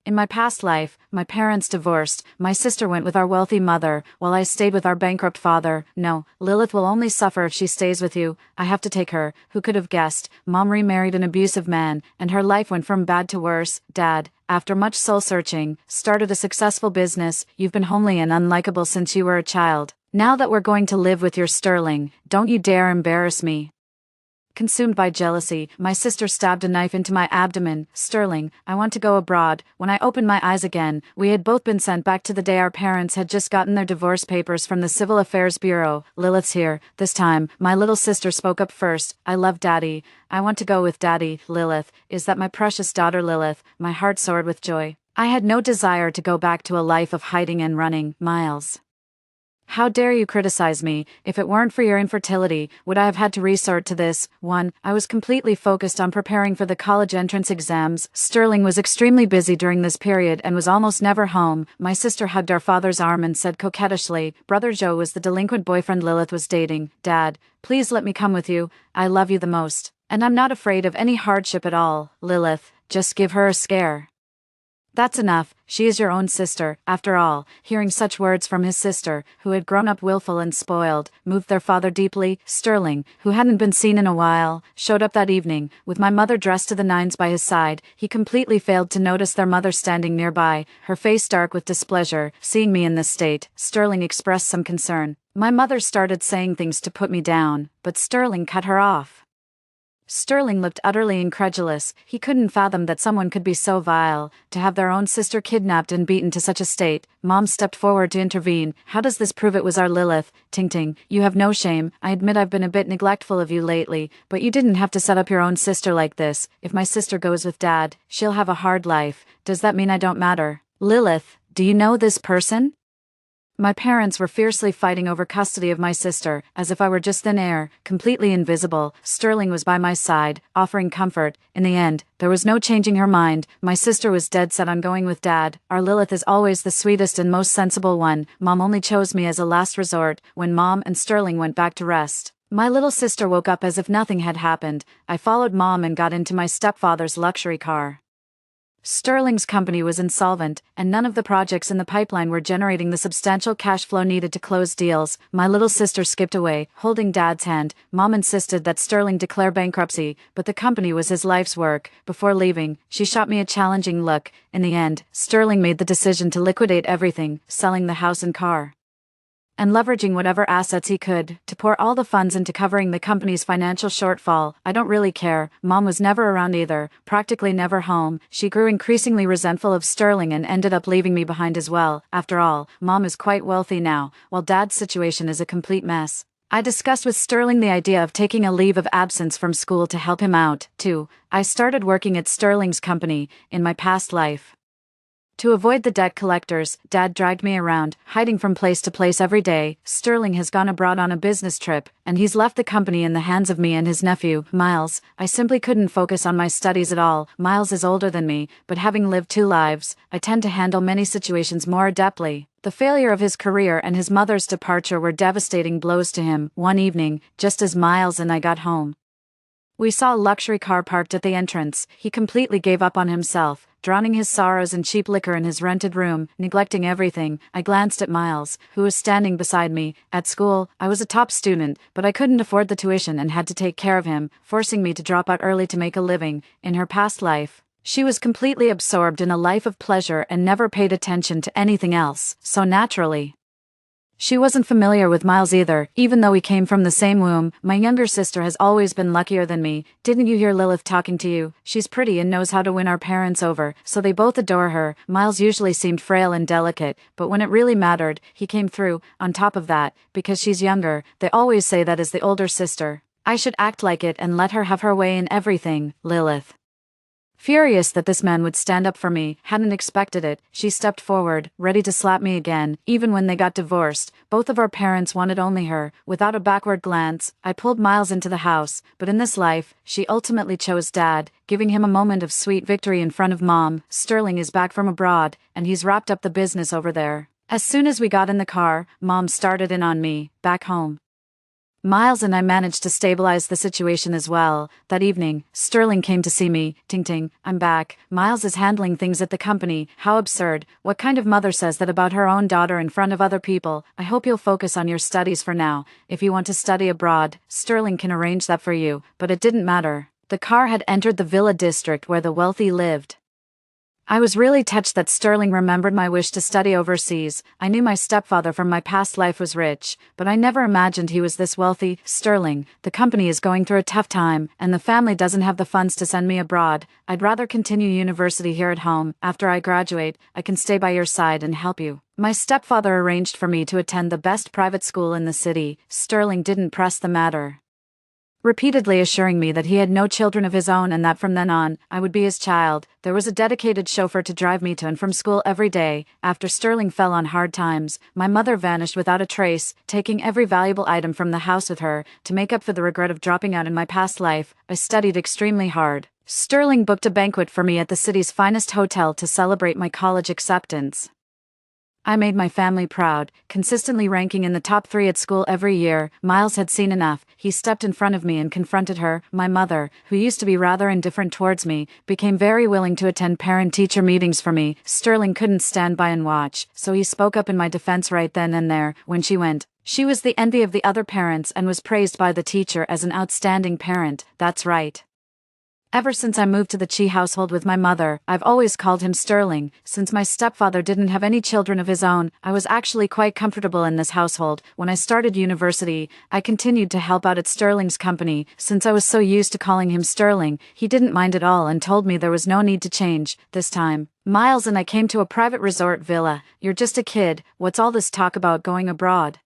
In my past life, my parents divorced, my sister went with our wealthy mother, while I stayed with our bankrupt father. No, Lilith will only suffer if she stays with you. I have to take her. Who could have guessed? Mom remarried an abusive man, and her life went from bad to worse. Dad, after much soul-searching, started a successful business. You've been homely and unlikable since you were a child. Now that we're going to live with your Sterling, don't you dare embarrass me. Consumed by jealousy, my sister stabbed a knife into my abdomen. Sterling, I want to go abroad. When I opened my eyes again, we had both been sent back to the day our parents had just gotten their divorce papers from the Civil Affairs Bureau. Lilith's here. This time, my little sister spoke up first. I love Daddy. I want to go with Daddy. Lilith, is that my precious daughter Lilith? My heart soared with joy. I had no desire to go back to a life of hiding and running. Miles. How dare you criticize me? If it weren't for your infertility, would I have had to resort to this? 1. I was completely focused on preparing for the college entrance exams. Sterling was extremely busy during this period and was almost never home. My sister hugged our father's arm and said coquettishly, Brother Joe was the delinquent boyfriend Lilith was dating. Dad, please let me come with you. I love you the most. And I'm not afraid of any hardship at all. Lilith, just give her a scare. That's enough, she is your own sister. After all, hearing such words from his sister, who had grown up willful and spoiled, moved their father deeply. Sterling, who hadn't been seen in a while, showed up that evening, with my mother dressed to the nines by his side. He completely failed to notice their mother standing nearby, her face dark with displeasure. Seeing me in this state, Sterling expressed some concern. My mother started saying things to put me down, but Sterling cut her off. Sterling looked utterly incredulous. He couldn't fathom that someone could be so vile, to have their own sister kidnapped and beaten to such a state. Mom stepped forward to intervene. How does this prove it was our Lilith? Ting, you have no shame. I admit I've been a bit neglectful of you lately, but you didn't have to set up your own sister like this. If my sister goes with Dad, she'll have a hard life. Does that mean I don't matter? Lilith, do you know this person? My parents were fiercely fighting over custody of my sister, as if I were just thin air, completely invisible. Sterling was by my side, offering comfort. In the end, there was no changing her mind. My sister was dead set on going with Dad. Our Lilith is always the sweetest and most sensible one. Mom only chose me as a last resort, when Mom and Sterling went back to rest. My little sister woke up as if nothing had happened. I followed Mom and got into my stepfather's luxury car. Sterling's company was insolvent, and none of the projects in the pipeline were generating the substantial cash flow needed to close deals. My little sister skipped away, holding Dad's hand. Mom insisted that Sterling declare bankruptcy, but the company was his life's work. Before leaving, she shot me a challenging look. In the end, Sterling made the decision to liquidate everything, selling the house and car, and leveraging whatever assets he could, to pour all the funds into covering the company's financial shortfall. I don't really care. Mom was never around either, practically never home. She grew increasingly resentful of Sterling and ended up leaving me behind as well. After all, Mom is quite wealthy now, while Dad's situation is a complete mess. I discussed with Sterling the idea of taking a leave of absence from school to help him out, too. I started working at Sterling's company, in my past life. To avoid the debt collectors, Dad dragged me around, hiding from place to place every day. Sterling has gone abroad on a business trip, and he's left the company in the hands of me and his nephew, Miles. I simply couldn't focus on my studies at all. Miles is older than me, but having lived 2 lives, I tend to handle many situations more adeptly. The failure of his career and his mother's departure were devastating blows to him. One evening, just as Miles and I got home, we saw a luxury car parked at the entrance. He completely gave up on himself, drowning his sorrows in cheap liquor in his rented room, neglecting everything. I glanced at Miles, who was standing beside me. At school, I was a top student, but I couldn't afford the tuition and had to take care of him, forcing me to drop out early to make a living. In her past life, she was completely absorbed in a life of pleasure and never paid attention to anything else, so naturally, she wasn't familiar with Miles either, even though we came from the same womb. My younger sister has always been luckier than me. Didn't you hear Lilith talking to you? She's pretty and knows how to win our parents over, so they both adore her. Miles usually seemed frail and delicate, but when it really mattered, he came through. On top of that, because she's younger, they always say that as the older sister, I should act like it and let her have her way in everything. Lilith, furious that this man would stand up for me, hadn't expected it. She stepped forward, ready to slap me again. Even when they got divorced, both of our parents wanted only her. Without a backward glance, I pulled Miles into the house, but in this life, she ultimately chose Dad, giving him a moment of sweet victory in front of Mom. Sterling is back from abroad, and he's wrapped up the business over there. As soon as we got in the car, Mom started in on me, back home. Miles and I managed to stabilize the situation as well. That evening, Sterling came to see me. Ting ting, I'm back. Miles is handling things at the company. How absurd. What kind of mother says that about her own daughter in front of other people? I hope you'll focus on your studies for now. If you want to study abroad, Sterling can arrange that for you. But it didn't matter. The car had entered the villa district where the wealthy lived. I was really touched that Sterling remembered my wish to study overseas. I knew my stepfather from my past life was rich, but I never imagined he was this wealthy. Sterling, the company is going through a tough time, and the family doesn't have the funds to send me abroad. I'd rather continue university here at home. After I graduate, I can stay by your side and help you. My stepfather arranged for me to attend the best private school in the city. Sterling didn't press the matter, repeatedly assuring me that he had no children of his own and that from then on, I would be his child. There was a dedicated chauffeur to drive me to and from school every day. After Sterling fell on hard times, my mother vanished without a trace, taking every valuable item from the house with her. To make up for the regret of dropping out in my past life, I studied extremely hard. Sterling booked a banquet for me at the city's finest hotel to celebrate my college acceptance. I made my family proud, consistently ranking in the top 3 at school every year. Miles had seen enough. He stepped in front of me and confronted her. My mother, who used to be rather indifferent towards me, became very willing to attend parent-teacher meetings for me. Sterling couldn't stand by and watch, so he spoke up in my defense right then and there. When she went, she was the envy of the other parents and was praised by the teacher as an outstanding parent. That's right. Ever since I moved to the Chi household with my mother, I've always called him Sterling. Since my stepfather didn't have any children of his own, I was actually quite comfortable in this household. When I started university, I continued to help out at Sterling's company. Since I was so used to calling him Sterling, he didn't mind at all and told me there was no need to change. This time, Miles and I came to a private resort villa. You're just a kid. What's all this talk about going abroad?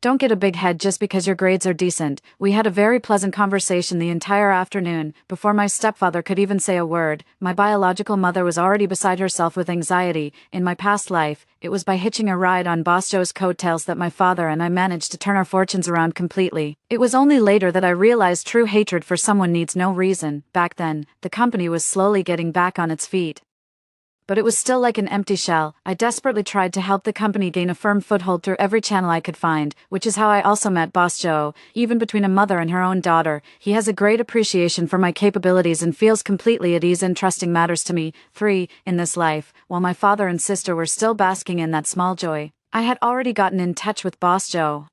Don't get a big head just because your grades are decent. We had a very pleasant conversation the entire afternoon. Before my stepfather could even say a word, my biological mother was already beside herself with anxiety. In my past life, it was by hitching a ride on Boss Joe's coattails that my father and I managed to turn our fortunes around completely. It was only later that I realized true hatred for someone needs no reason. Back then, the company was slowly getting back on its feet, but it was still like an empty shell. I desperately tried to help the company gain a firm foothold through every channel I could find, which is how I also met Boss Joe. Even between a mother and her own daughter, he has a great appreciation for my capabilities and feels completely at ease entrusting matters to me. 3. In this life, while my father and sister were still basking in that small joy, I had already gotten in touch with Boss Joe.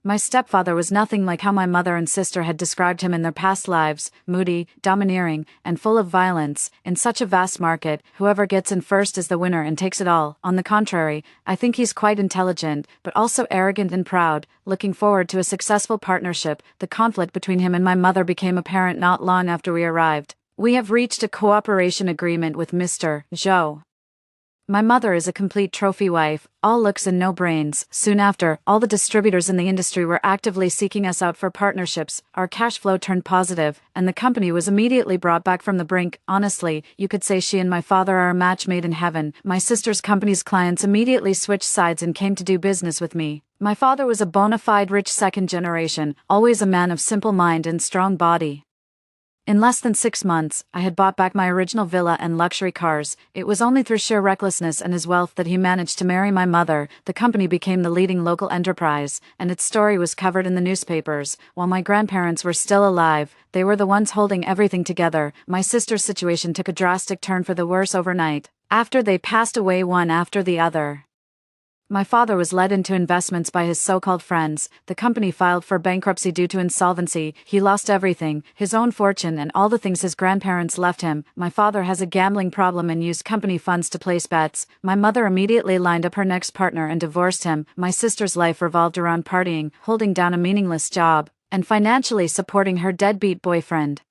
My stepfather was nothing like how my mother and sister had described him in their past lives: moody, domineering, and full of violence. In such a vast market, whoever gets in first is the winner and takes it all. On the contrary, I think he's quite intelligent, but also arrogant and proud. Looking forward to a successful partnership, the conflict between him and my mother became apparent not long after we arrived. We have reached a cooperation agreement with Mr. Joe. My mother is a complete trophy wife, all looks and no brains. Soon after, all the distributors in the industry were actively seeking us out for partnerships. Our cash flow turned positive, and the company was immediately brought back from the brink. Honestly, you could say she and my father are a match made in heaven. My sister's company's clients immediately switched sides and came to do business with me. My father was a bona fide rich second generation, always a man of simple mind and strong body. In less than 6 months, I had bought back my original villa and luxury cars. It was only through sheer recklessness and his wealth that he managed to marry my mother. The company became the leading local enterprise, and its story was covered in the newspapers. While my grandparents were still alive, they were the ones holding everything together. My sister's situation took a drastic turn for the worse overnight, after they passed away one after the other. My father was led into investments by his so-called friends. The company filed for bankruptcy due to insolvency. He lost everything, his own fortune and all the things his grandparents left him. My father has a gambling problem and used company funds to place bets. My mother immediately lined up her next partner and divorced him. My sister's life revolved around partying, holding down a meaningless job, and financially supporting her deadbeat boyfriend.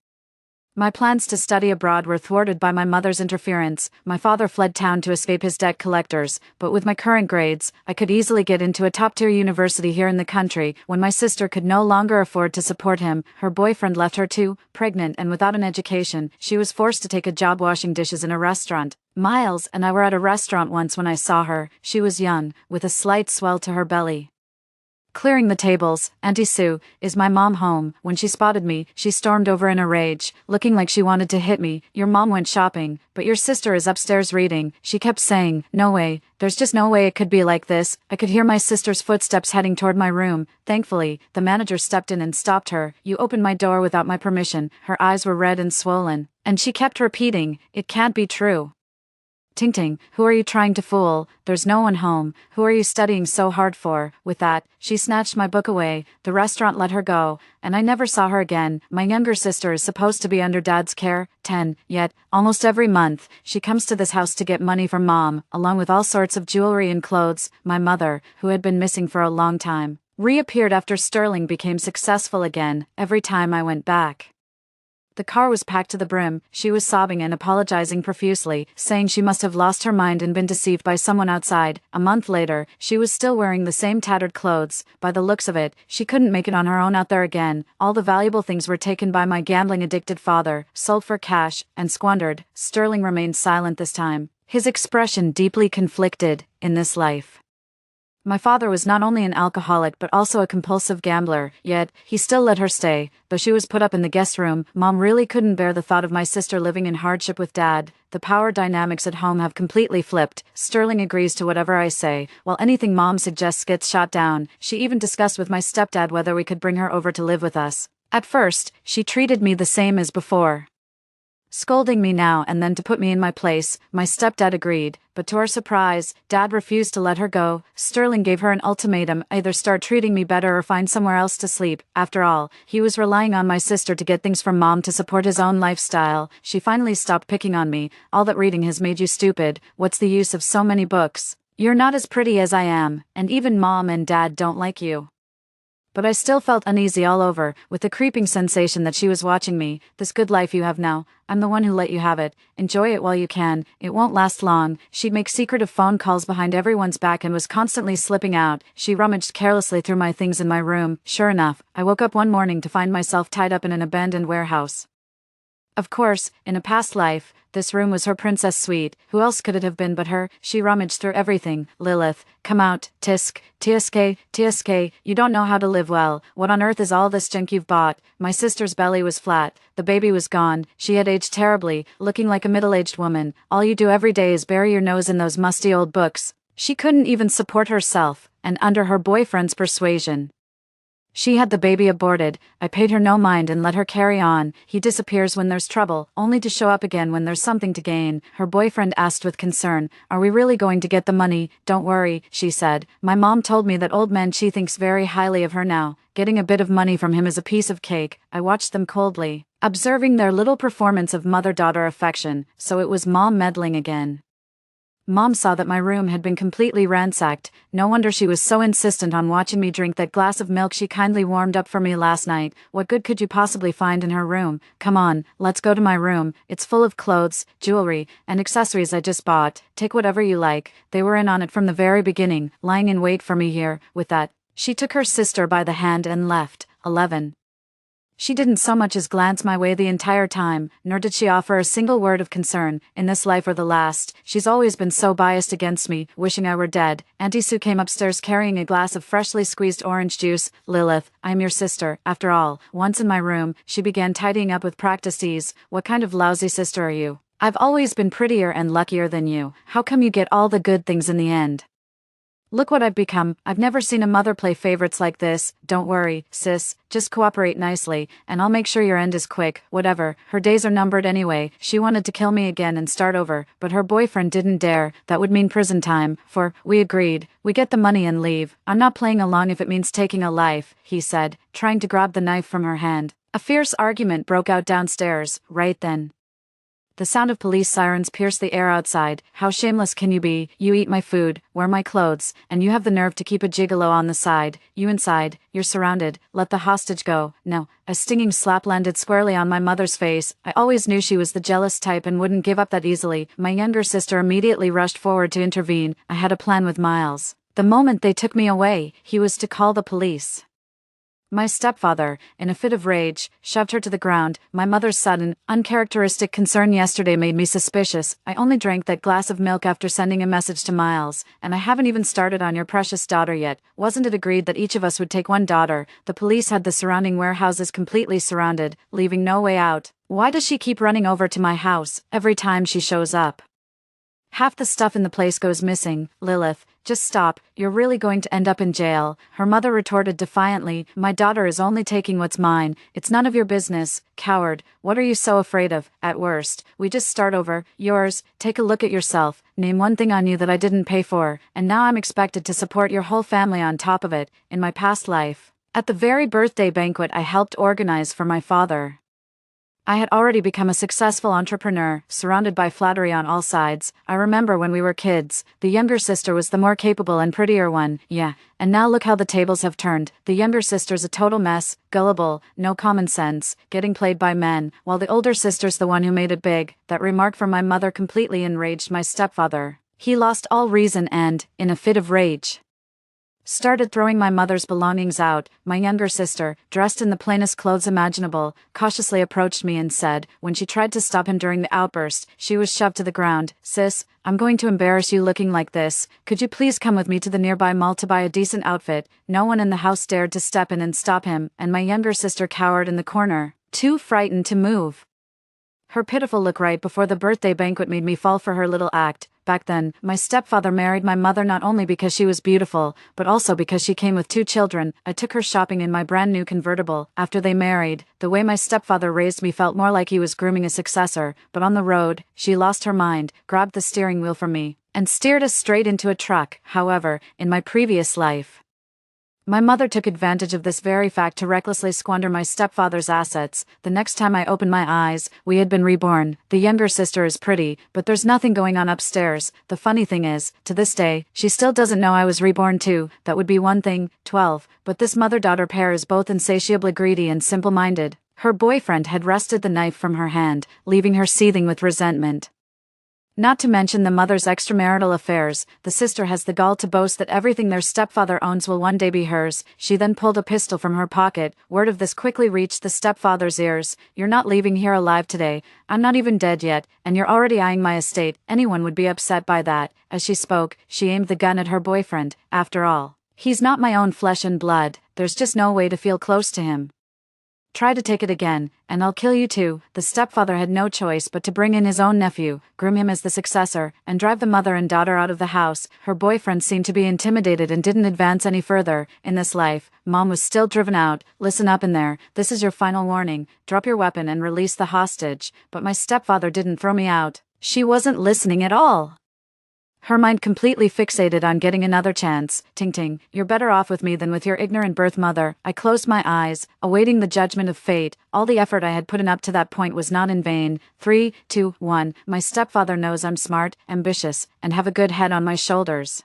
My plans to study abroad were thwarted by my mother's interference. My father fled town to escape his debt collectors, but with my current grades, I could easily get into a top-tier university here in the country. When my sister could no longer afford to support him, her boyfriend left her too, pregnant and without an education. She was forced to take a job washing dishes in a restaurant. Miles and I were at a restaurant once when I saw her. She was young, with a slight swell to her belly. clearing the tables. Auntie Sue, is my mom home? When she spotted me, she stormed over in a rage, looking like she wanted to hit me. Your mom went shopping, but your sister is upstairs reading. She kept saying, no way, there's just no way it could be like this. I could hear my sister's footsteps heading toward my room. Thankfully, the manager stepped in and stopped her. You opened my door without my permission. Her eyes were red and swollen, and she kept repeating, it can't be true. Ting Ting, who are you trying to fool? There's no one home. Who are you studying so hard for? With that, she snatched my book away. The restaurant let her go, and I never saw her again. My younger sister is supposed to be under Dad's care, 10, yet, almost every month, she comes to this house to get money from Mom, along with all sorts of jewelry and clothes. My mother, who had been missing for a long time, reappeared after Sterling became successful again, every time I went back. The car was packed to the brim. She was sobbing and apologizing profusely, saying she must have lost her mind and been deceived by someone outside. A month later, she was still wearing the same tattered clothes. By the looks of it, she couldn't make it on her own out there again. All the valuable things were taken by my gambling-addicted father, sold for cash, and squandered. Sterling remained silent this time, his expression deeply conflicted. In this life, my father was not only an alcoholic but also a compulsive gambler, yet he still let her stay. Though she was put up in the guest room, Mom really couldn't bear the thought of my sister living in hardship with Dad. The power dynamics at home have completely flipped. Sterling agrees to whatever I say, while anything Mom suggests gets shot down. She even discussed with my stepdad whether we could bring her over to live with us. At first, she treated me the same as before, scolding me now and then to put me in my place. My stepdad agreed, but to our surprise, Dad refused to let her go. Sterling gave her an ultimatum, either start treating me better or find somewhere else to sleep. After all, he was relying on my sister to get things from Mom to support his own lifestyle. She finally stopped picking on me. All that reading has made you stupid. What's the use of so many books? You're not as pretty as I am, and even Mom and Dad don't like you. But I still felt uneasy all over, with the creeping sensation that she was watching me. This good life you have now, I'm the one who let you have it. Enjoy it while you can. It won't last long. She'd make secretive phone calls behind everyone's back and was constantly slipping out. She rummaged carelessly through my things in my room. Sure enough, I woke up one morning to find myself tied up in an abandoned warehouse. Of course, in a past life, this room was her princess suite. Who else could it have been but her? She rummaged through everything. Lilith, come out. Tisk, TSK, you don't know how to live well. What on earth is all this junk you've bought? My sister's belly was flat. The baby was gone. She had aged terribly, looking like a middle-aged woman. All you do every day is bury your nose in those musty old books. She couldn't even support herself, and under her boyfriend's persuasion, she had the baby aborted. I paid her no mind and let her carry on. He disappears when there's trouble, only to show up again when there's something to gain. Her boyfriend asked with concern, are we really going to get the money? Don't worry, she said. My mom told me that old man Chi thinks very highly of her now. Getting a bit of money from him is a piece of cake. I watched them coldly, observing their little performance of mother-daughter affection, so it was Mom meddling again. Mom saw that my room had been completely ransacked. No wonder she was so insistent on watching me drink that glass of milk she kindly warmed up for me last night. What good could you possibly find in her room? Come on, let's go to my room. It's full of clothes, jewelry, and accessories I just bought. Take whatever you like. They were in on it from the very beginning, lying in wait for me here. With that, she took her sister by the hand and left. 11. She didn't so much as glance my way the entire time, nor did she offer a single word of concern. In this life or the last, she's always been so biased against me, wishing I were dead. Auntie Sue came upstairs carrying a glass of freshly squeezed orange juice. Lilith, I'm your sister, after all. Once in my room, she began tidying up with practiced ease. What kind of lousy sister are you? I've always been prettier and luckier than you. How come you get all the good things in the end? Look what I've become. I've never seen a mother play favorites like this. Don't worry, sis. Just cooperate nicely, and I'll make sure your end is quick. Whatever. Her days are numbered anyway. She wanted to kill me again and start over, but her boyfriend didn't dare. That would mean prison time. We agreed. We get the money and leave. I'm not playing along if it means taking a life, he said, trying to grab the knife from her hand. A fierce argument broke out downstairs, right then. The sound of police sirens pierced the air outside. How shameless can you be? You eat my food, wear my clothes, and you have the nerve to keep a gigolo on the side. You inside, you're surrounded. Let the hostage go. No. A stinging slap landed squarely on my mother's face. I always knew she was the jealous type and wouldn't give up that easily. My younger sister immediately rushed forward to intervene. I had a plan with Miles. The moment they took me away, he was to call the police. My stepfather, in a fit of rage, shoved her to the ground. My mother's sudden, uncharacteristic concern yesterday made me suspicious. I only drank that glass of milk after sending a message to Miles, and I haven't even started on your precious daughter yet. Wasn't it agreed that each of us would take one daughter? The police had the surrounding warehouses completely surrounded, leaving no way out. Why does she keep running over to my house every time she shows up? Half the stuff in the place goes missing. Lilith, just stop, you're really going to end up in jail, her mother retorted defiantly. My daughter is only taking what's mine. It's none of your business, coward. What are you so afraid of? At worst, we just start over. Yours, take a look at yourself, name one thing on you that I didn't pay for, and now I'm expected to support your whole family on top of it. In my past life, at the very birthday banquet I helped organize for my father, I had already become a successful entrepreneur, surrounded by flattery on all sides. I remember when we were kids, the younger sister was the more capable and prettier one, yeah, and now look how the tables have turned. The younger sister's a total mess, gullible, no common sense, getting played by men, while the older sister's the one who made it big. That remark from my mother completely enraged my stepfather. He lost all reason and, in a fit of rage, started throwing my mother's belongings out. My younger sister, dressed in the plainest clothes imaginable, cautiously approached me and said, when she tried to stop him during the outburst, she was shoved to the ground, "Sis, I'm going to embarrass you looking like this. Could you please come with me to the nearby mall to buy a decent outfit?" No one in the house dared to step in and stop him, and my younger sister cowered in the corner, too frightened to move. Her pitiful look right before the birthday banquet made me fall for her little act. Back then, my stepfather married my mother not only because she was beautiful, but also because she came with 2 children. I took her shopping in my brand new convertible. After they married, the way my stepfather raised me felt more like he was grooming a successor, but on the road, she lost her mind, grabbed the steering wheel from me, and steered us straight into a truck. However, in my previous life, my mother took advantage of this very fact to recklessly squander my stepfather's assets. The next time I opened my eyes, we had been reborn. The younger sister is pretty, but there's nothing going on upstairs. The funny thing is, to this day, she still doesn't know I was reborn too. That would be one thing. 12. But this mother-daughter pair is both insatiably greedy and simple-minded. Her boyfriend had wrested the knife from her hand, leaving her seething with resentment. Not to mention the mother's extramarital affairs, the sister has the gall to boast that everything their stepfather owns will one day be hers. She then pulled a pistol from her pocket. Word of this quickly reached the stepfather's ears. "You're not leaving here alive today. I'm not even dead yet, and you're already eyeing my estate. Anyone would be upset by that." As she spoke, she aimed the gun at her boyfriend. After all, he's not my own flesh and blood. There's just no way to feel close to him. Try to take it again, and I'll kill you too. The stepfather had no choice but to bring in his own nephew, groom him as the successor, and drive the mother and daughter out of the house. Her boyfriend seemed to be intimidated and didn't advance any further. In this life, Mom was still driven out. "Listen up in there, this is your final warning. Drop your weapon and release the hostage." But my stepfather didn't throw me out. She wasn't listening at all. Her mind completely fixated on getting another chance. "Ting Ting, you're better off with me than with your ignorant birth mother." I closed my eyes, awaiting the judgment of fate. All the effort I had put in up to that point was not in vain. 3, 2, 1. My stepfather knows I'm smart, ambitious, and have a good head on my shoulders.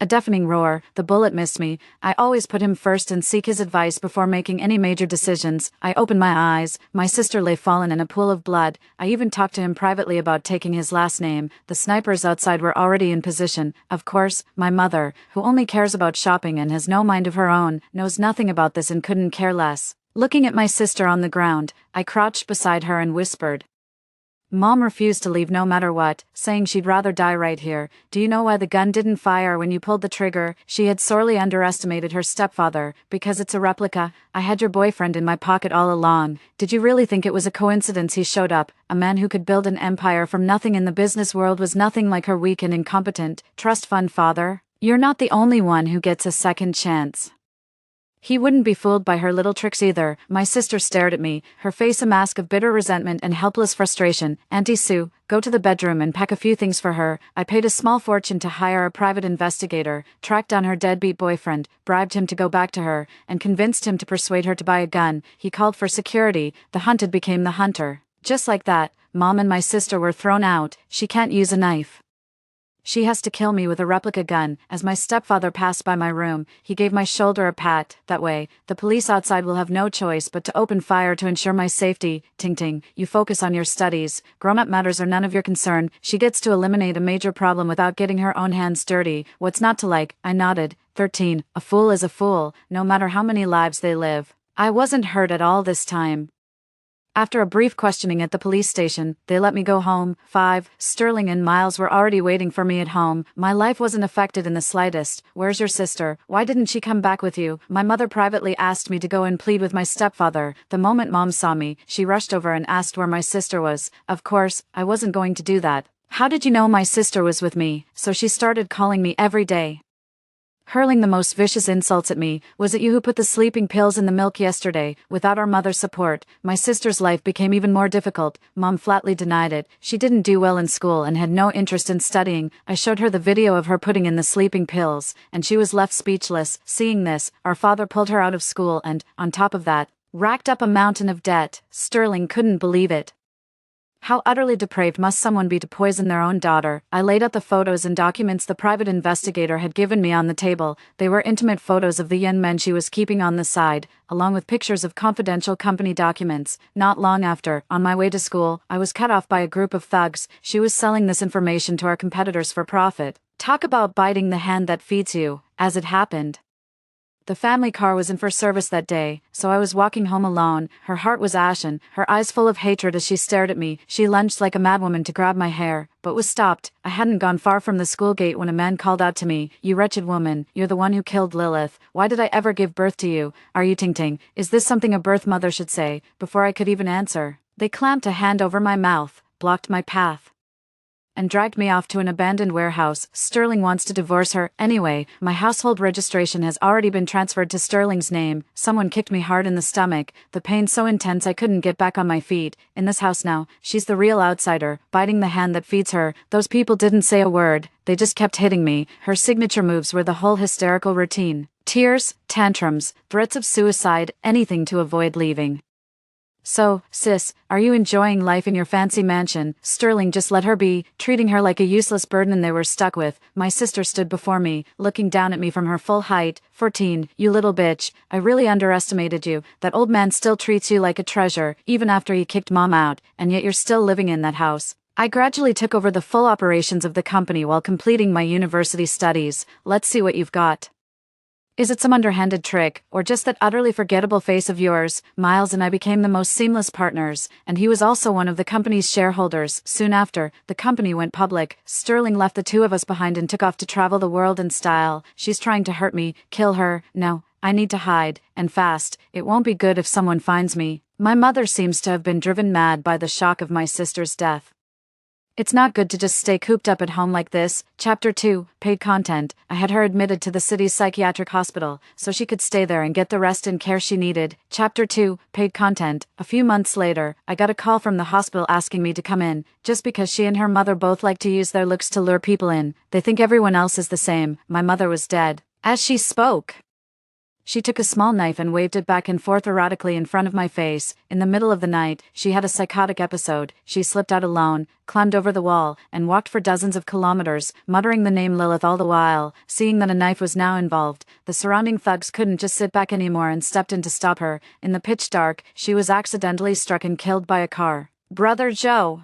A deafening roar. The bullet missed me. I always put him first and seek his advice before making any major decisions. I opened my eyes. My sister lay fallen in a pool of blood. I even talked to him privately about taking his last name. The snipers outside were already in position. Of course, my mother, who only cares about shopping and has no mind of her own, knows nothing about this and couldn't care less. Looking at my sister on the ground, I crouched beside her and whispered. Mom refused to leave no matter what, saying she'd rather die right here. "Do you know why the gun didn't fire when you pulled the trigger?" She had sorely underestimated her stepfather. "Because it's a replica. I had your boyfriend in my pocket all along. Did you really think it was a coincidence he showed up? A man who could build an empire from nothing in the business world was nothing like her weak and incompetent, trust fund father. You're not the only one who gets a second chance." He wouldn't be fooled by her little tricks either. My sister stared at me, her face a mask of bitter resentment and helpless frustration. "Auntie Sue, go to the bedroom and pack a few things for her." I paid a small fortune to hire a private investigator, tracked down her deadbeat boyfriend, bribed him to go back to her, and convinced him to persuade her to buy a gun. He called for security. The hunted became the hunter. Just like that, Mom and my sister were thrown out. "She can't use a knife." She has to kill me with a replica gun. As my stepfather passed by my room, he gave my shoulder a pat. That way, the police outside will have no choice but to open fire to ensure my safety. Ting ting, you focus on your studies. Grown-up matters are none of your concern. She gets to eliminate a major problem without getting her own hands dirty. What's not to like? I nodded. 13. A fool is a fool, no matter how many lives they live. I wasn't hurt at all this time. After a brief questioning at the police station, they let me go home. 5. Sterling and Miles were already waiting for me at home. My life wasn't affected in the slightest. Where's your sister? Why didn't she come back with you? My mother privately asked me to go and plead with my stepfather. The moment Mom saw me, she rushed over and asked where my sister was. Of course, I wasn't going to do that. How did you know my sister was with me? So she started calling me every day, hurling the most vicious insults at me. Was it you who put the sleeping pills in the milk yesterday? Without our mother's support, my sister's life became even more difficult. Mom flatly denied it. She didn't do well in school and had no interest in studying. I showed her the video of her putting in the sleeping pills, and she was left speechless. Seeing this, our father pulled her out of school and, on top of that, racked up a mountain of debt. Sterling couldn't believe it. How utterly depraved must someone be to poison their own daughter? I laid out the photos and documents the private investigator had given me on the table. They were intimate photos of the young men she was keeping on the side, along with pictures of confidential company documents. Not long after, on my way to school, I was cut off by a group of thugs. She was selling this information to our competitors for profit. Talk about biting the hand that feeds you. As it happened, the family car was in for service that day, so I was walking home alone. Her heart was ashen, her eyes full of hatred as she stared at me. She lunged like a madwoman to grab my hair, but was stopped. I hadn't gone far from the school gate when a man called out to me, "You wretched woman, you're the one who killed Lilith. Why did I ever give birth to you? Are you Ting Ting? Is this something a birth mother should say?" Before I could even answer, they clamped a hand over my mouth, blocked my path, and dragged me off to an abandoned warehouse. Sterling wants to divorce her. Anyway, my household registration has already been transferred to Sterling's name. Someone kicked me hard in the stomach, the pain so intense I couldn't get back on my feet. In this house now, she's the real outsider, biting the hand that feeds her. Those people didn't say a word, they just kept hitting me. Her signature moves were the whole hysterical routine. Tears, tantrums, threats of suicide, anything to avoid leaving. "So, sis, are you enjoying life in your fancy mansion?" Sterling just let her be, treating her like a useless burden they were stuck with. My sister stood before me, looking down at me from her full height. 14, you little bitch, I really underestimated you. That old man still treats you like a treasure, even after he kicked Mom out, and yet you're still living in that house. I gradually took over the full operations of the company while completing my university studies. Let's see what you've got. Is it some underhanded trick, or just that utterly forgettable face of yours? Miles and I became the most seamless partners, and he was also one of the company's shareholders. Soon after, the company went public. Sterling left the two of us behind and took off to travel the world in style. She's trying to hurt me, kill her. No, I need to hide, and fast. It won't be good if someone finds me. My mother seems to have been driven mad by the shock of my sister's death. It's not good to just stay cooped up at home like this. Chapter 2, Paid Content. I had her admitted to the city's psychiatric hospital, so she could stay there and get the rest and care she needed. Chapter 2, Paid Content. A few months later, I got a call from the hospital asking me to come in, just because she and her mother both like to use their looks to lure people in. They think everyone else is the same. My mother was dead. As she spoke, she took a small knife and waved it back and forth erratically in front of my face. In the middle of the night, she had a psychotic episode. She slipped out alone, climbed over the wall, and walked for dozens of kilometers, muttering the name Lilith all the while. Seeing that a knife was now involved, the surrounding thugs couldn't just sit back anymore and stepped in to stop her. In the pitch dark, she was accidentally struck and killed by a car. Brother Joe.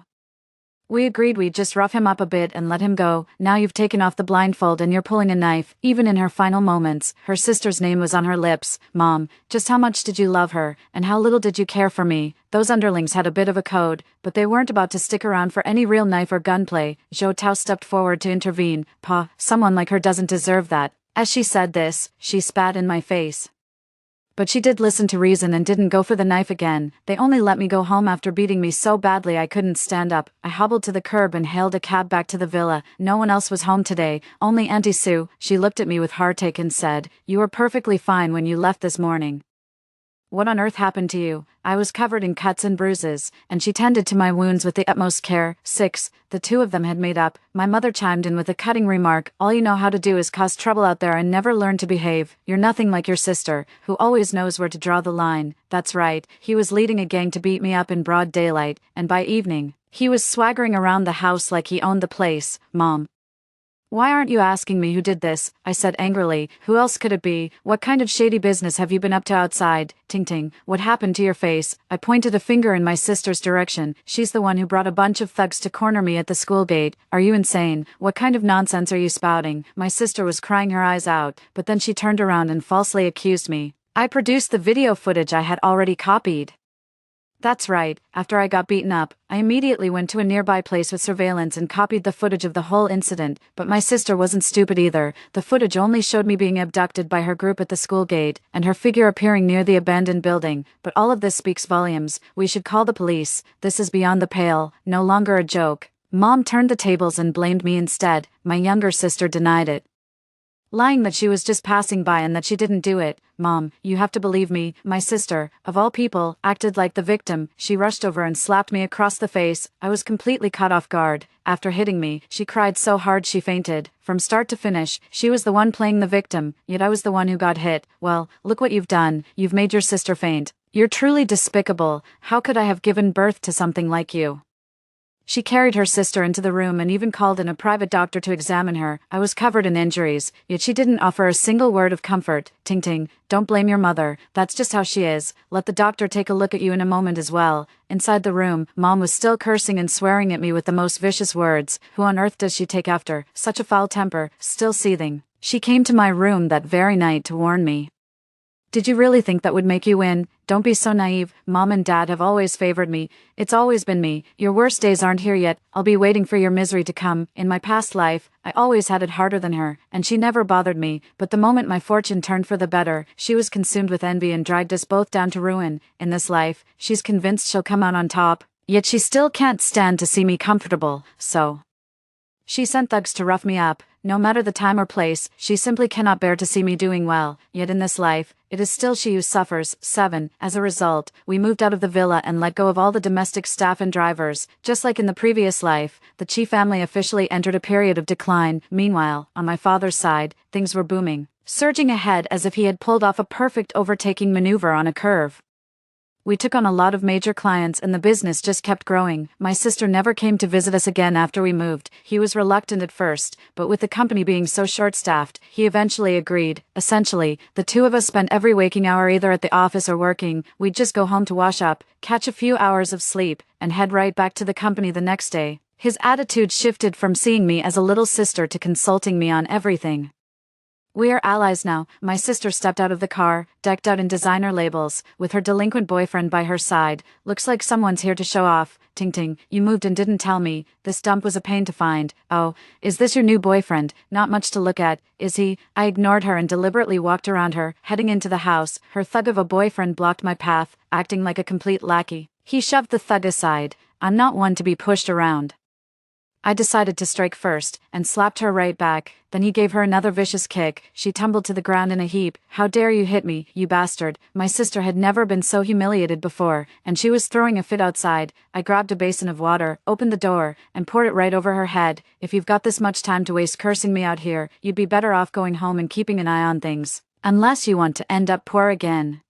We agreed we'd just rough him up a bit and let him go. Now you've taken off the blindfold and you're pulling a knife. Even in her final moments, her sister's name was on her lips. Mom, just how much did you love her, and how little did you care for me? Those underlings had a bit of a code, but they weren't about to stick around for any real knife or gunplay. Zhou Tao stepped forward to intervene. Pa, someone like her doesn't deserve that. As she said this, she spat in my face. But she did listen to reason and didn't go for the knife again. They only let me go home after beating me so badly I couldn't stand up. I hobbled to the curb and hailed a cab back to the villa. No one else was home today, only Auntie Sue. She looked at me with heartache and said, "You were perfectly fine when you left this morning. What on earth happened to you?" I was covered in cuts and bruises, and she tended to my wounds with the utmost care. 6. The two of them had made up. My mother chimed in with a cutting remark, "All you know how to do is cause trouble out there and never learn to behave. You're nothing like your sister, who always knows where to draw the line." That's right, he was leading a gang to beat me up in broad daylight, and by evening, he was swaggering around the house like he owned the place. Mom, Why aren't you asking me who did this? I said angrily. Who else could it be? What kind of shady business have you been up to outside? Ting Ting, what happened to your face? I pointed a finger in my sister's direction. She's the one who brought a bunch of thugs to corner me at the school gate. Are you insane? What kind of nonsense are you spouting? My sister was crying her eyes out, but then she turned around and falsely accused me. I produced the video footage I had already copied. That's right, after I got beaten up, I immediately went to a nearby place with surveillance and copied the footage of the whole incident, but my sister wasn't stupid either. The footage only showed me being abducted by her group at the school gate, and her figure appearing near the abandoned building, but all of this speaks volumes. We should call the police. This is beyond the pale, no longer a joke. Mom turned the tables and blamed me instead. My younger sister denied it, lying that she was just passing by and that she didn't do it. Mom, you have to believe me. My sister, of all people, acted like the victim. She rushed over and slapped me across the face. I was completely caught off guard. After hitting me, she cried so hard she fainted. From start to finish, she was the one playing the victim, yet I was the one who got hit. Well, look what you've done. You've made your sister faint. You're truly despicable. How could I have given birth to something like you? She carried her sister into the room and even called in a private doctor to examine her. I was covered in injuries, yet she didn't offer a single word of comfort. Ting Ting, don't blame your mother. That's just how she is. Let the doctor take a look at you in a moment as well. Inside the room, Mom was still cursing and swearing at me with the most vicious words. Who on earth does she take after? Such a foul temper, still seething. She came to my room that very night to warn me. Did you really think that would make you win? Don't be so naive. Mom and Dad have always favored me. It's always been me. Your worst days aren't here yet. I'll be waiting for your misery to come. In my past life, I always had it harder than her, and she never bothered me. But the moment my fortune turned for the better, she was consumed with envy and dragged us both down to ruin. In this life, she's convinced she'll come out on top, yet she still can't stand to see me comfortable, so she sent thugs to rough me up. No matter the time or place, she simply cannot bear to see me doing well. Yet in this life, it is still she who suffers. 7. As a result, we moved out of the villa and let go of all the domestic staff and drivers. Just like in the previous life, the Chi family officially entered a period of decline. Meanwhile, on my father's side, things were booming, surging ahead as if he had pulled off a perfect overtaking maneuver on a curve. We took on a lot of major clients and the business just kept growing. My sister never came to visit us again after we moved. He was reluctant at first, but with the company being so short-staffed, he eventually agreed. Essentially, the two of us spent every waking hour either at the office or working. We'd just go home to wash up, catch a few hours of sleep, and head right back to the company the next day. His attitude shifted from seeing me as a little sister to consulting me on everything. We are allies now. My sister stepped out of the car, decked out in designer labels, with her delinquent boyfriend by her side. Looks like someone's here to show off. Ting Ting, you moved and didn't tell me. This dump was a pain to find. Oh, is this your new boyfriend? Not much to look at, is he? I ignored her and deliberately walked around her, heading into the house. Her thug of a boyfriend blocked my path, acting like a complete lackey. He shoved the thug aside. I'm not one to be pushed around. I decided to strike first, and slapped her right back. Then he gave her another vicious kick. She tumbled to the ground in a heap. How dare you hit me, you bastard. My sister had never been so humiliated before, and she was throwing a fit outside. I grabbed a basin of water, opened the door, and poured it right over her head. If you've got this much time to waste cursing me out here, you'd be better off going home and keeping an eye on things. Unless you want to end up poor again.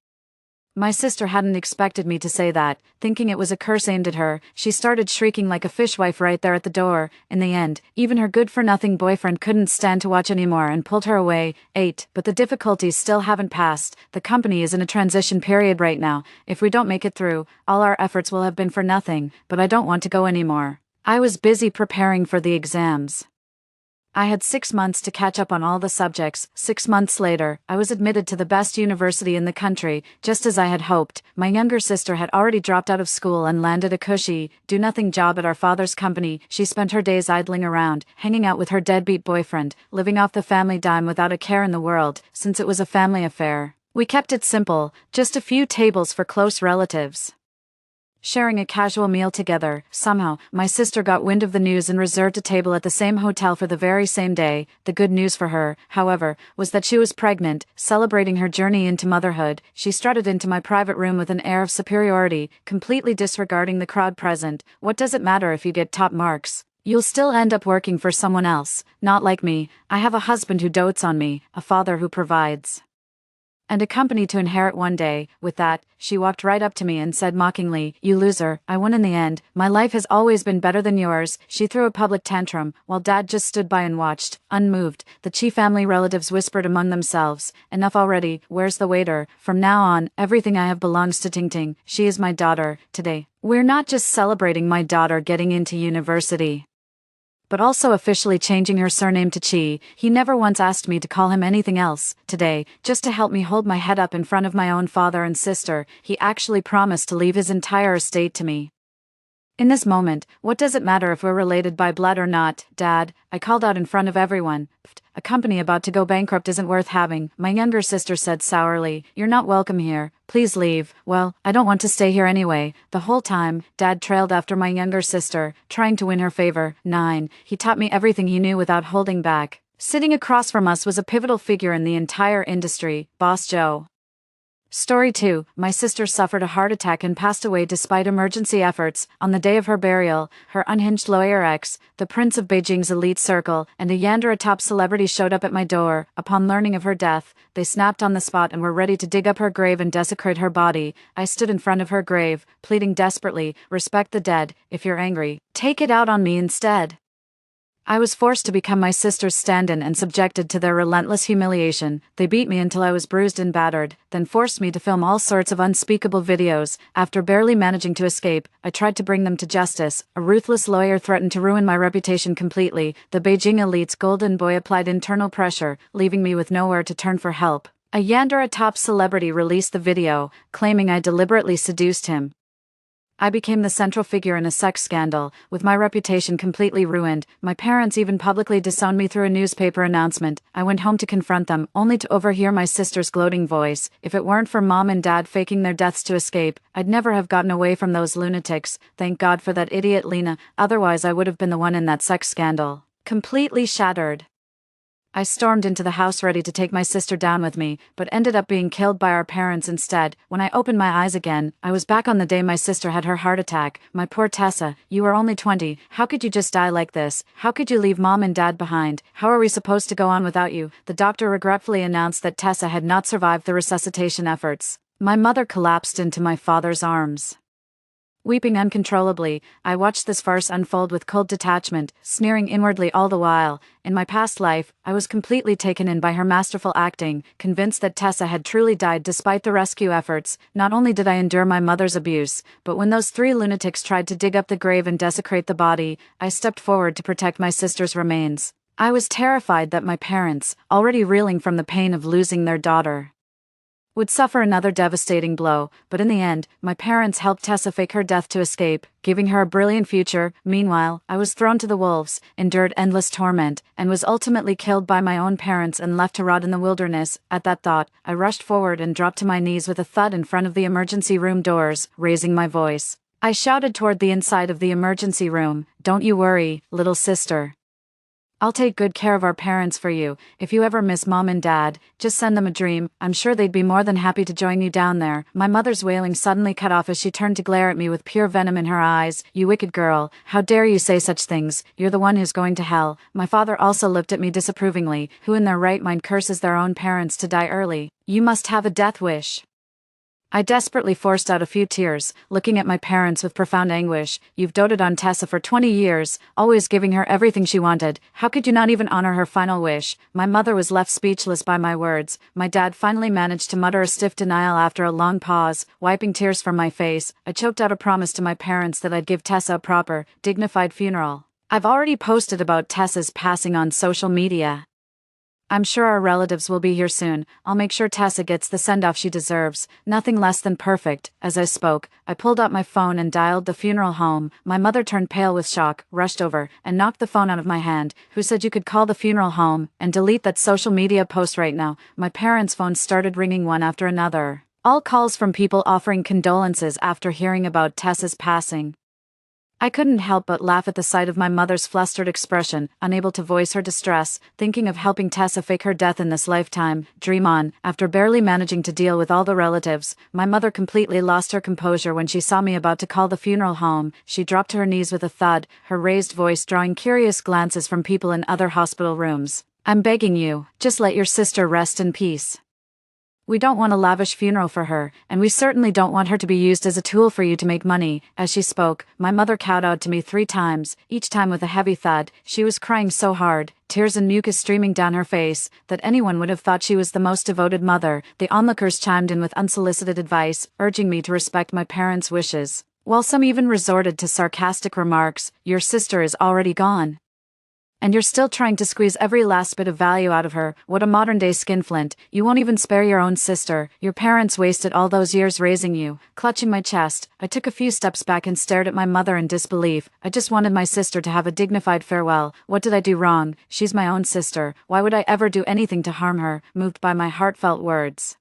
My sister hadn't expected me to say that. Thinking it was a curse aimed at her, she started shrieking like a fishwife right there at the door. In the end, even her good-for-nothing boyfriend couldn't stand to watch anymore and pulled her away. 8. But the difficulties still haven't passed. The company is in a transition period right now. If we don't make it through, all our efforts will have been for nothing, but I don't want to go anymore. I was busy preparing for the exams. I had 6 months to catch up on all the subjects. 6 months later, I was admitted to the best university in the country, just as I had hoped. My younger sister had already dropped out of school and landed a cushy, do-nothing job at our father's company. She spent her days idling around, hanging out with her deadbeat boyfriend, living off the family dime without a care in the world, since it was a family affair. We kept it simple, just a few tables for close relatives, sharing a casual meal together. Somehow, my sister got wind of the news and reserved a table at the same hotel for the very same day. The good news for her, however, was that she was pregnant. Celebrating her journey into motherhood, she strutted into my private room with an air of superiority, completely disregarding the crowd present. What does it matter if you get top marks? You'll still end up working for someone else. Not like me. I have a husband who dotes on me, a father who provides. and a company to inherit one day. With that, she walked right up to me and said mockingly, "You loser, I won in the end. My life has always been better than yours." She threw a public tantrum, while Dad just stood by and watched, unmoved. The Chi family relatives whispered among themselves, "Enough already, where's the waiter? From now on, everything I have belongs to Ting Ting. She is my daughter." Today, we're not just celebrating my daughter getting into university, but also officially changing her surname to Chi. He never once asked me to call him anything else. Today, just to help me hold my head up in front of my own father and sister, he actually promised to leave his entire estate to me. In this moment, what does it matter if we're related by blood or not, Dad? I called out in front of everyone. "A company about to go bankrupt isn't worth having," my younger sister said sourly. "You're not welcome here. Please leave." "Well, I don't want to stay here anyway." The whole time, Dad trailed after my younger sister, trying to win her favor. 9. He taught me everything he knew without holding back. Sitting across from us was a pivotal figure in the entire industry, Boss Joe. Story 2. My sister suffered a heart attack and passed away despite emergency efforts. On the day of her burial, her unhinged lawyer ex, the prince of Beijing's elite circle, and a Yandera top celebrity showed up at my door. Upon learning of her death, they snapped on the spot and were ready to dig up her grave and desecrate her body. I stood in front of her grave, pleading desperately, "Respect the dead. If you're angry, take it out on me instead." I was forced to become my sister's stand-in and subjected to their relentless humiliation. They beat me until I was bruised and battered, then forced me to film all sorts of unspeakable videos. After barely managing to escape, I tried to bring them to justice. A ruthless lawyer threatened to ruin my reputation completely. The Beijing elite's golden boy applied internal pressure, leaving me with nowhere to turn for help. A Yandera top celebrity released the video, claiming I deliberately seduced him. I became the central figure in a sex scandal, with my reputation completely ruined. My parents even publicly disowned me through a newspaper announcement. I went home to confront them, only to overhear my sister's gloating voice. "If it weren't for Mom and Dad faking their deaths to escape, I'd never have gotten away from those lunatics. Thank God for that idiot Lena, otherwise I would have been the one in that sex scandal." Completely shattered, I stormed into the house ready to take my sister down with me, but ended up being killed by our parents instead. When I opened my eyes again, I was back on the day my sister had her heart attack. My poor Tessa, you were only 20. How could you just die like this? How could you leave Mom and Dad behind? How are we supposed to go on without you? The doctor regretfully announced that Tessa had not survived the resuscitation efforts. My mother collapsed into my father's arms. Weeping uncontrollably, I watched this farce unfold with cold detachment, sneering inwardly all the while. In my past life, I was completely taken in by her masterful acting, convinced that Tessa had truly died despite the rescue efforts. Not only did I endure my mother's abuse, but when those 3 lunatics tried to dig up the grave and desecrate the body, I stepped forward to protect my sister's remains. I was terrified that my parents, already reeling from the pain of losing their daughter, would suffer another devastating blow, but in the end, my parents helped Tessa fake her death to escape, giving her a brilliant future. Meanwhile, I was thrown to the wolves, endured endless torment, and was ultimately killed by my own parents and left to rot in the wilderness. At that thought, I rushed forward and dropped to my knees with a thud in front of the emergency room doors, raising my voice. I shouted toward the inside of the emergency room, "Don't you worry, little sister. I'll take good care of our parents for you. If you ever miss Mom and Dad, just send them a dream. I'm sure they'd be more than happy to join you down there." My mother's wailing suddenly cut off as she turned to glare at me with pure venom in her eyes. "You wicked girl, how dare you say such things? You're the one who's going to hell." My father also looked at me disapprovingly. Who in their right mind curses their own parents to die early? You must have a death wish. I desperately forced out a few tears, looking at my parents with profound anguish. "You've doted on Tessa for 20 years, always giving her everything she wanted. How could you not even honor her final wish?" My mother was left speechless by my words. My dad finally managed to mutter a stiff denial after a long pause. Wiping tears from my face, I choked out a promise to my parents that I'd give Tessa a proper, dignified funeral. I've already posted about Tessa's passing on social media. I'm sure our relatives will be here soon. I'll make sure Tessa gets the send-off she deserves. Nothing less than perfect. As I spoke, I pulled out my phone and dialed the funeral home. My mother turned pale with shock, rushed over, and knocked the phone out of my hand. "Who said you could call the funeral home and delete that social media post right now?" My parents' phones started ringing one after another. All calls from people offering condolences after hearing about Tessa's passing. I couldn't help but laugh at the sight of my mother's flustered expression, unable to voice her distress, thinking of helping Tessa fake her death in this lifetime. Dream on. After barely managing to deal with all the relatives, my mother completely lost her composure when she saw me about to call the funeral home. She dropped to her knees with a thud, her raised voice drawing curious glances from people in other hospital rooms. "I'm begging you, just let your sister rest in peace. We don't want a lavish funeral for her, and we certainly don't want her to be used as a tool for you to make money." As she spoke, my mother kowtowed to me 3 times, each time with a heavy thud. She was crying so hard, tears and mucus streaming down her face, that anyone would have thought she was the most devoted mother. The onlookers chimed in with unsolicited advice, urging me to respect my parents' wishes, while some even resorted to sarcastic remarks. "Your sister is already gone, and you're still trying to squeeze every last bit of value out of her. What a modern-day skinflint. You won't even spare your own sister. Your parents wasted all those years raising you." Clutching my chest, I took a few steps back and stared at my mother in disbelief. I just wanted my sister to have a dignified farewell. What did I do wrong? She's my own sister. Why would I ever do anything to harm her? Moved by my heartfelt words,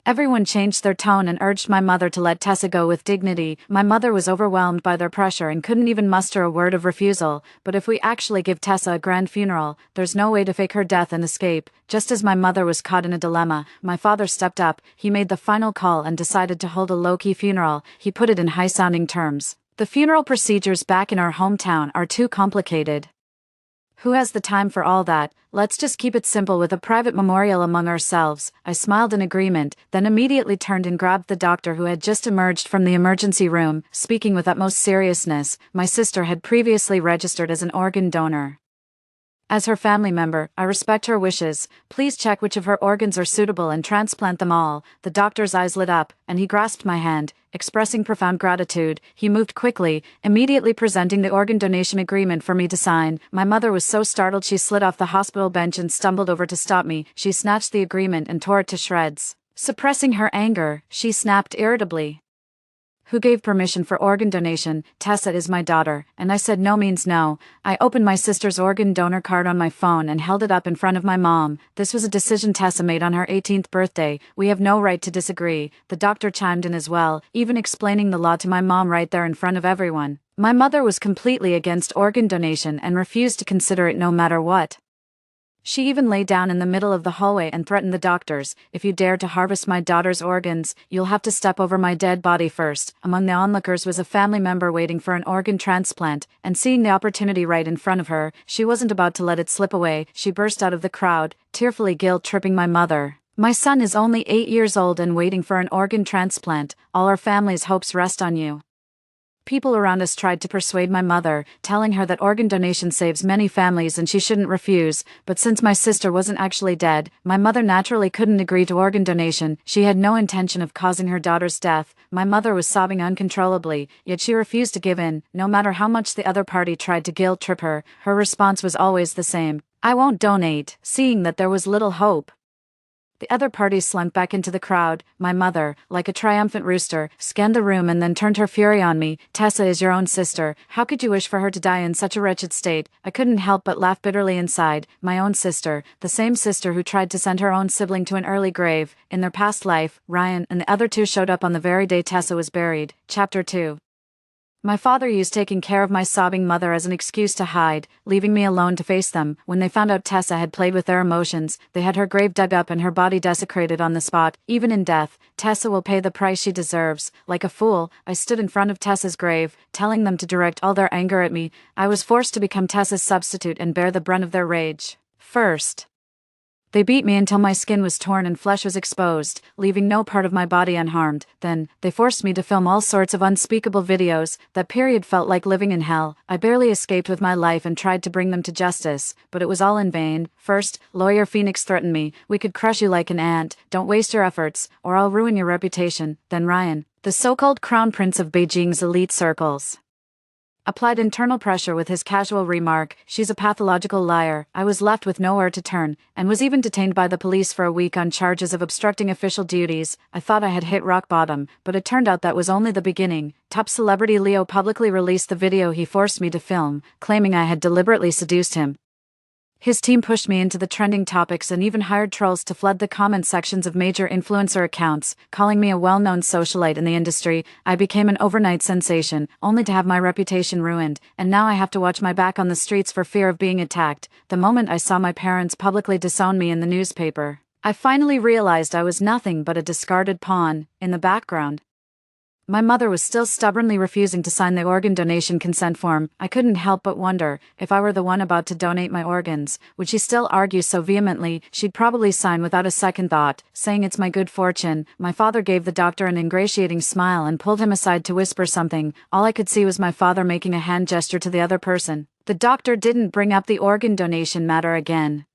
everyone changed their tone and urged my mother to let Tessa go with dignity. My mother was overwhelmed by their pressure and couldn't even muster a word of refusal. "But if we actually give Tessa a grand funeral, there's no way to fake her death and escape." Just as my mother was caught in a dilemma, my father stepped up. He made the final call and decided to hold a low-key funeral. He put it in high-sounding terms: "The funeral procedures back in our hometown are too complicated. Who has the time for all that? Let's just keep it simple with a private memorial among ourselves." I smiled in agreement, then immediately turned and grabbed the doctor who had just emerged from the emergency room, speaking with utmost seriousness. My sister had previously registered as an organ donor. "As her family member, I respect her wishes. Please check which of her organs are suitable and transplant them all." The doctor's eyes lit up, and he grasped my hand, expressing profound gratitude. He moved quickly, immediately presenting the organ donation agreement for me to sign. My mother was so startled she slid off the hospital bench and stumbled over to stop me. She snatched the agreement and tore it to shreds. Suppressing her anger, she snapped irritably, "Who gave permission for organ donation?" "Tessa is my daughter." And I said no means no. I opened my sister's organ donor card on my phone and held it up in front of my mom. "This was a decision Tessa made on her 18th birthday. We have no right to disagree." The doctor chimed in as well, even explaining the law to my mom right there in front of everyone. My mother was completely against organ donation and refused to consider it no matter what. She even lay down in the middle of the hallway and threatened the doctors, "If you dare to harvest my daughter's organs, you'll have to step over my dead body first." Among the onlookers was a family member waiting for an organ transplant, and seeing the opportunity right in front of her, she wasn't about to let it slip away. She burst out of the crowd, tearfully guilt-tripping my mother. "My son is only 8 years old and waiting for an organ transplant. All our family's hopes rest on you." People around us tried to persuade my mother, telling her that organ donation saves many families and she shouldn't refuse, but since my sister wasn't actually dead, my mother naturally couldn't agree to organ donation. She had no intention of causing her daughter's death. My mother was sobbing uncontrollably, yet she refused to give in. No matter how much the other party tried to guilt-trip her, her response was always the same: "I won't donate." Seeing that there was little hope, the other party slunk back into the crowd. My mother, like a triumphant rooster, scanned the room and then turned her fury on me. "Tessa is your own sister. How could you wish for her to die in such a wretched state?" I couldn't help but laugh bitterly inside. My own sister, the same sister who tried to send her own sibling to an early grave. In their past life, Ryan and the other two showed up on the very day Tessa was buried. Chapter 2. My father used taking care of my sobbing mother as an excuse to hide, leaving me alone to face them. When they found out Tessa had played with their emotions, they had her grave dug up and her body desecrated on the spot. Even in death, Tessa will pay the price she deserves. Like a fool, I stood in front of Tessa's grave, telling them to direct all their anger at me. I was forced to become Tessa's substitute and bear the brunt of their rage. First, they beat me until my skin was torn and flesh was exposed, leaving no part of my body unharmed. Then, they forced me to film all sorts of unspeakable videos. That period felt like living in hell. I barely escaped with my life and tried to bring them to justice, but it was all in vain. First, Lawyer Phoenix threatened me: "We could crush you like an ant. Don't waste your efforts, or I'll ruin your reputation." Then Ryan, the so-called crown prince of Beijing's elite circles, applied internal pressure with his casual remark: "She's a pathological liar." I was left with nowhere to turn, and was even detained by the police for a week on charges of obstructing official duties. I thought I had hit rock bottom, but it turned out that was only the beginning. Top celebrity Leo publicly released the video he forced me to film, claiming I had deliberately seduced him. His team pushed me into the trending topics and even hired trolls to flood the comment sections of major influencer accounts, calling me a well-known socialite in the industry. I became an overnight sensation, only to have my reputation ruined, and now I have to watch my back on the streets for fear of being attacked. The moment I saw my parents publicly disown me in the newspaper, I finally realized I was nothing but a discarded pawn. In the background, My mother was still stubbornly refusing to sign the organ donation consent form. I couldn't help but wonder, if I were the one about to donate my organs, would she still argue so vehemently? She'd probably sign without a second thought, saying it's my good fortune. My father gave the doctor an ingratiating smile and pulled him aside to whisper something. All I could see was my father making a hand gesture to the other person. The doctor didn't bring up the organ donation matter again,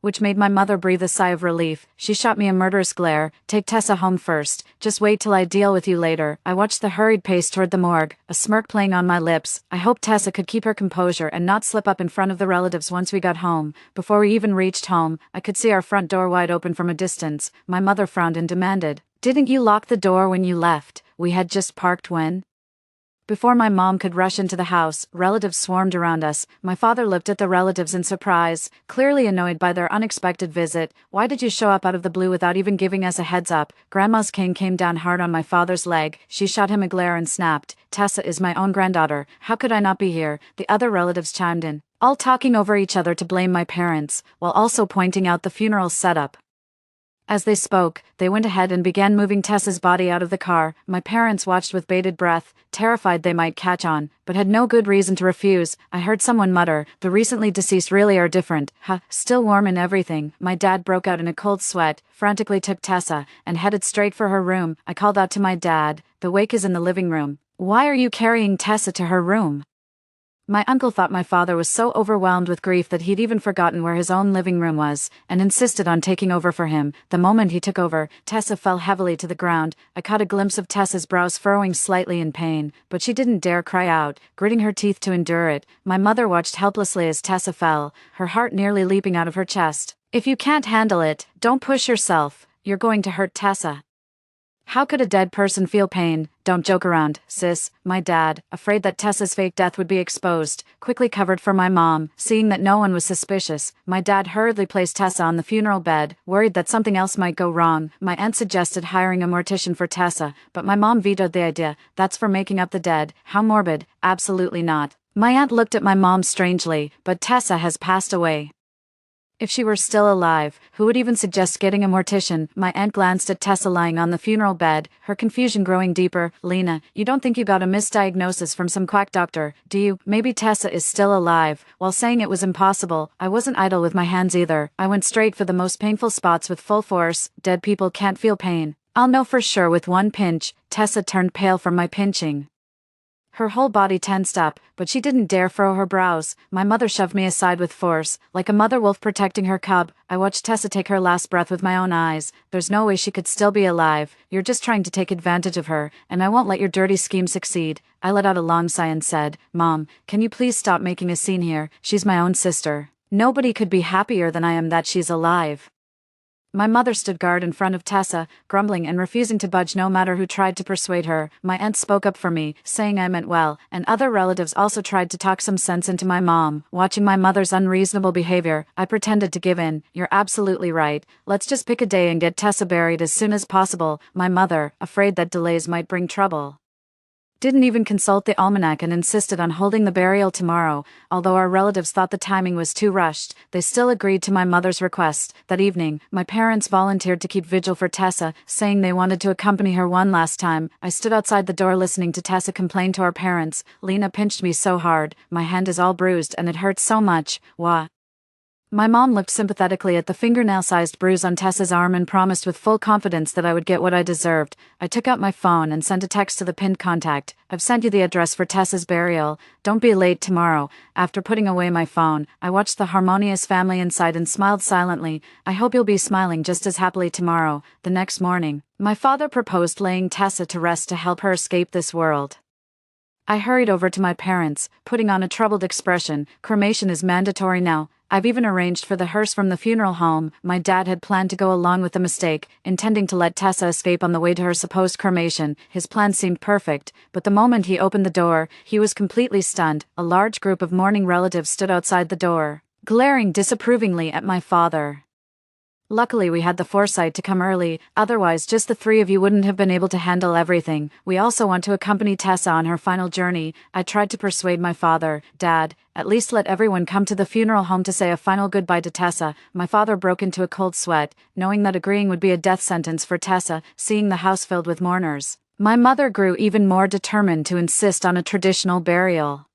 which made my mother breathe a sigh of relief. She shot me a murderous glare. Take Tessa home first. Just wait till I deal with you later. I watched the hurried pace toward the morgue, a smirk playing on my lips. I hoped Tessa could keep her composure and not slip up in front of the relatives once we got home. Before we even reached home, I could see our front door wide open from a distance. My mother frowned and demanded, "Didn't you lock the door when you left? We had just parked when?" Before my mom could rush into the house, relatives swarmed around us. My father looked at the relatives in surprise, clearly annoyed by their unexpected visit. "Why did you show up out of the blue without even giving us a heads up?" Grandma's cane came down hard on my father's leg. She shot him a glare and snapped, "Tessa is my own granddaughter. How could I not be here?" The other relatives chimed in, all talking over each other to blame my parents, while also pointing out the funeral setup. As they spoke, they went ahead and began moving Tessa's body out of the car. My parents watched with bated breath, terrified they might catch on, but had no good reason to refuse. I heard someone mutter, "The recently deceased really are different. Huh, still warm and everything." My dad broke out in a cold sweat, frantically took Tessa, and headed straight for her room. I called out to my dad, "The wake is in the living room. Why are you carrying Tessa to her room?" My uncle thought my father was so overwhelmed with grief that he'd even forgotten where his own living room was, and insisted on taking over for him. The moment he took over, Tessa fell heavily to the ground. I caught a glimpse of Tessa's brows furrowing slightly in pain, but she didn't dare cry out, gritting her teeth to endure it. My mother watched helplessly as Tessa fell, her heart nearly leaping out of her chest. "If you can't handle it, don't push yourself. You're going to hurt Tessa. How could a dead person feel pain? Don't joke around, sis." My dad, afraid that Tessa's fake death would be exposed, quickly covered for my mom. Seeing that no one was suspicious, my dad hurriedly placed Tessa on the funeral bed, worried that something else might go wrong. My aunt suggested hiring a mortician for Tessa, but my mom vetoed the idea. "That's for making up the dead. How morbid." "Absolutely not." My aunt looked at my mom strangely, "But Tessa has passed away. If she were still alive, who would even suggest getting a mortician?" My aunt glanced at Tessa lying on the funeral bed, her confusion growing deeper. "Lena, you don't think you got a misdiagnosis from some quack doctor, do you? Maybe Tessa is still alive." While saying it was impossible, I wasn't idle with my hands either. I went straight for the most painful spots with full force. Dead people can't feel pain. I'll know for sure with one pinch. Tessa turned pale from my pinching. Her whole body tensed up, but she didn't dare furrow her brows. My mother shoved me aside with force, like a mother wolf protecting her cub. I watched Tessa take her last breath with my own eyes. "There's no way she could still be alive. You're just trying to take advantage of her, and I won't let your dirty scheme succeed." I let out a long sigh and said, "Mom, can you please stop making a scene here? She's my own sister. Nobody could be happier than I am that she's alive." My mother stood guard in front of Tessa, grumbling and refusing to budge no matter who tried to persuade her. My aunt spoke up for me, saying I meant well, and other relatives also tried to talk some sense into my mom. Watching my mother's unreasonable behavior, I pretended to give in. "You're absolutely right. Let's just pick a day and get Tessa buried as soon as possible." My mother, afraid that delays might bring trouble, didn't even consult the almanac and insisted on holding the burial tomorrow. Although our relatives thought the timing was too rushed, they still agreed to my mother's request. That evening, my parents volunteered to keep vigil for Tessa, saying they wanted to accompany her one last time. I stood outside the door listening to Tessa complain to our parents. "Lena pinched me so hard. My hand is all bruised and it hurts so much. Wah." My mom looked sympathetically at the fingernail-sized bruise on Tessa's arm and promised with full confidence that I would get what I deserved. I took out my phone and sent a text to the pinned contact. "I've sent you the address for Tessa's burial. Don't be late tomorrow." After putting away my phone, I watched the harmonious family inside and smiled silently. "I hope you'll be smiling just as happily tomorrow." The next morning, my father proposed laying Tessa to rest to help her escape this world. I hurried over to my parents, putting on a troubled expression. "Cremation is mandatory now. I've even arranged for the hearse from the funeral home." My dad had planned to go along with the mistake, intending to let Tessa escape on the way to her supposed cremation. His plan seemed perfect, but the moment he opened the door, he was completely stunned. A large group of mourning relatives stood outside the door, glaring disapprovingly at my father. Luckily we had the foresight to come early, otherwise just the three of you wouldn't have been able to handle everything. "We also want to accompany Tessa on her final journey." I tried to persuade my father. "Dad, at least let everyone come to the funeral home to say a final goodbye to Tessa." My father broke into a cold sweat, knowing that agreeing would be a death sentence for Tessa, seeing the house filled with mourners. My mother grew even more determined to insist on a traditional burial.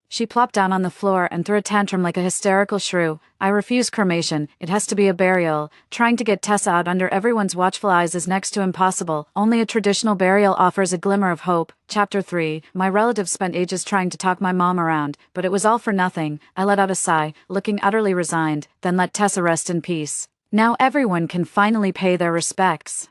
She plopped down on the floor and threw a tantrum like a hysterical shrew. I refuse cremation, it has to be a burial. Trying to get Tessa out under everyone's watchful eyes is next to impossible. Only a traditional burial offers a glimmer of hope. Chapter 3. My relatives spent ages trying to talk my mom around, but it was all for nothing. I let out a sigh, looking utterly resigned, then let Tessa rest in peace. Now everyone can finally pay their respects.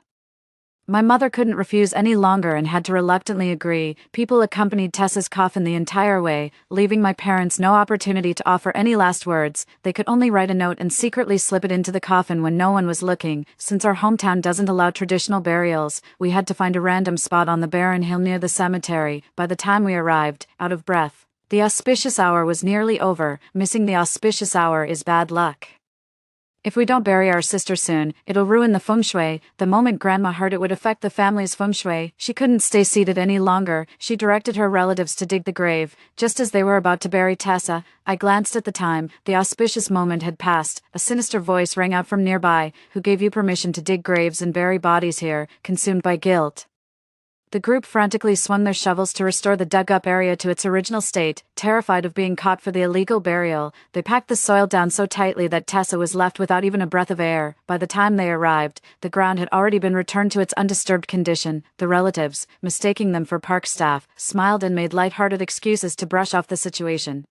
My mother couldn't refuse any longer and had to reluctantly agree. People accompanied Tessa's coffin the entire way, leaving my parents no opportunity to offer any last words. They could only write a note and secretly slip it into the coffin when no one was looking. Since our hometown doesn't allow traditional burials, we had to find a random spot on the barren hill near the cemetery. By the time we arrived, out of breath, the auspicious hour was nearly over. Missing the auspicious hour is bad luck. If we don't bury our sister soon, it'll ruin the feng shui. The moment Grandma heard it would affect the family's feng shui, she couldn't stay seated any longer. She directed her relatives to dig the grave. Just as they were about to bury Tessa, I glanced at the time. The auspicious moment had passed. A sinister voice rang out from nearby. Who gave you permission to dig graves and bury bodies here, consumed by guilt? The group frantically swung their shovels to restore the dug-up area to its original state. Terrified of being caught for the illegal burial, they packed the soil down so tightly that Tessa was left without even a breath of air. By the time they arrived, the ground had already been returned to its undisturbed condition. The relatives, mistaking them for park staff, smiled and made light-hearted excuses to brush off the situation.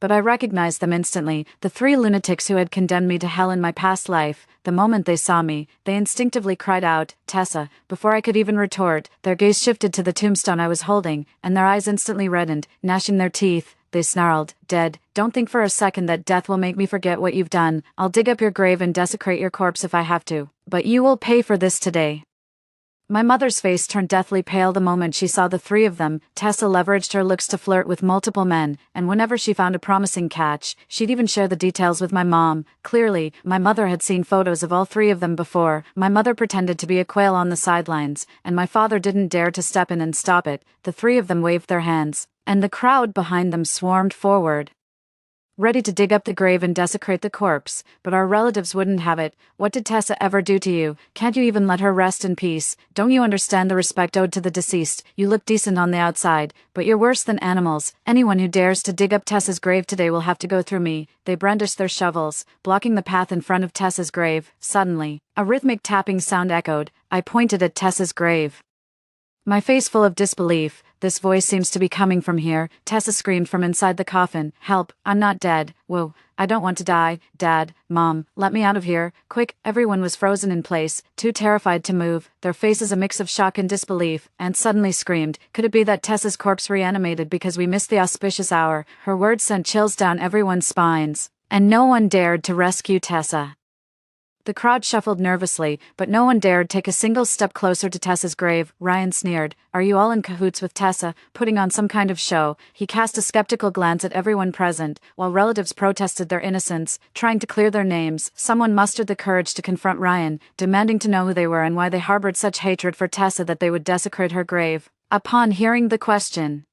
But I recognized them instantly, the three lunatics who had condemned me to hell in my past life. The moment they saw me, they instinctively cried out, "Tessa!" Before I could even retort, their gaze shifted to the tombstone I was holding, and their eyes instantly reddened. Gnashing their teeth, they snarled, "Dead, don't think for a second that death will make me forget what you've done. I'll dig up your grave and desecrate your corpse if I have to. But you will pay for this today." My mother's face turned deathly pale the moment she saw the three of them. Tessa leveraged her looks to flirt with multiple men, and whenever she found a promising catch, she'd even share the details with my mom. Clearly, my mother had seen photos of all three of them before. My mother pretended to be a quail on the sidelines, and my father didn't dare to step in and stop it. The three of them waved their hands, and the crowd behind them swarmed forward, ready to dig up the grave and desecrate the corpse, but our relatives wouldn't have it. What did Tessa ever do to you? Can't you even let her rest in peace? Don't you understand the respect owed to the deceased? You look decent on the outside, but you're worse than animals. Anyone who dares to dig up Tessa's grave today will have to go through me. They brandished their shovels, blocking the path in front of Tessa's grave. Suddenly, a rhythmic tapping sound echoed. I pointed at Tessa's grave, my face full of disbelief. "This voice seems to be coming from here," Tessa screamed from inside the coffin. "Help, I'm not dead. Whoa, I don't want to die. Dad, Mom, let me out of here, quick." Everyone was frozen in place, too terrified to move, their faces a mix of shock and disbelief, and suddenly screamed. Could it be that Tessa's corpse reanimated because we missed the auspicious hour? Her words sent chills down everyone's spines, and no one dared to rescue Tessa. The crowd shuffled nervously, but no one dared take a single step closer to Tessa's grave. Ryan sneered, "Are you all in cahoots with Tessa, putting on some kind of show?" He cast a skeptical glance at everyone present, while relatives protested their innocence, trying to clear their names. Someone mustered the courage to confront Ryan, demanding to know who they were and why they harbored such hatred for Tessa that they would desecrate her grave. Upon hearing the question,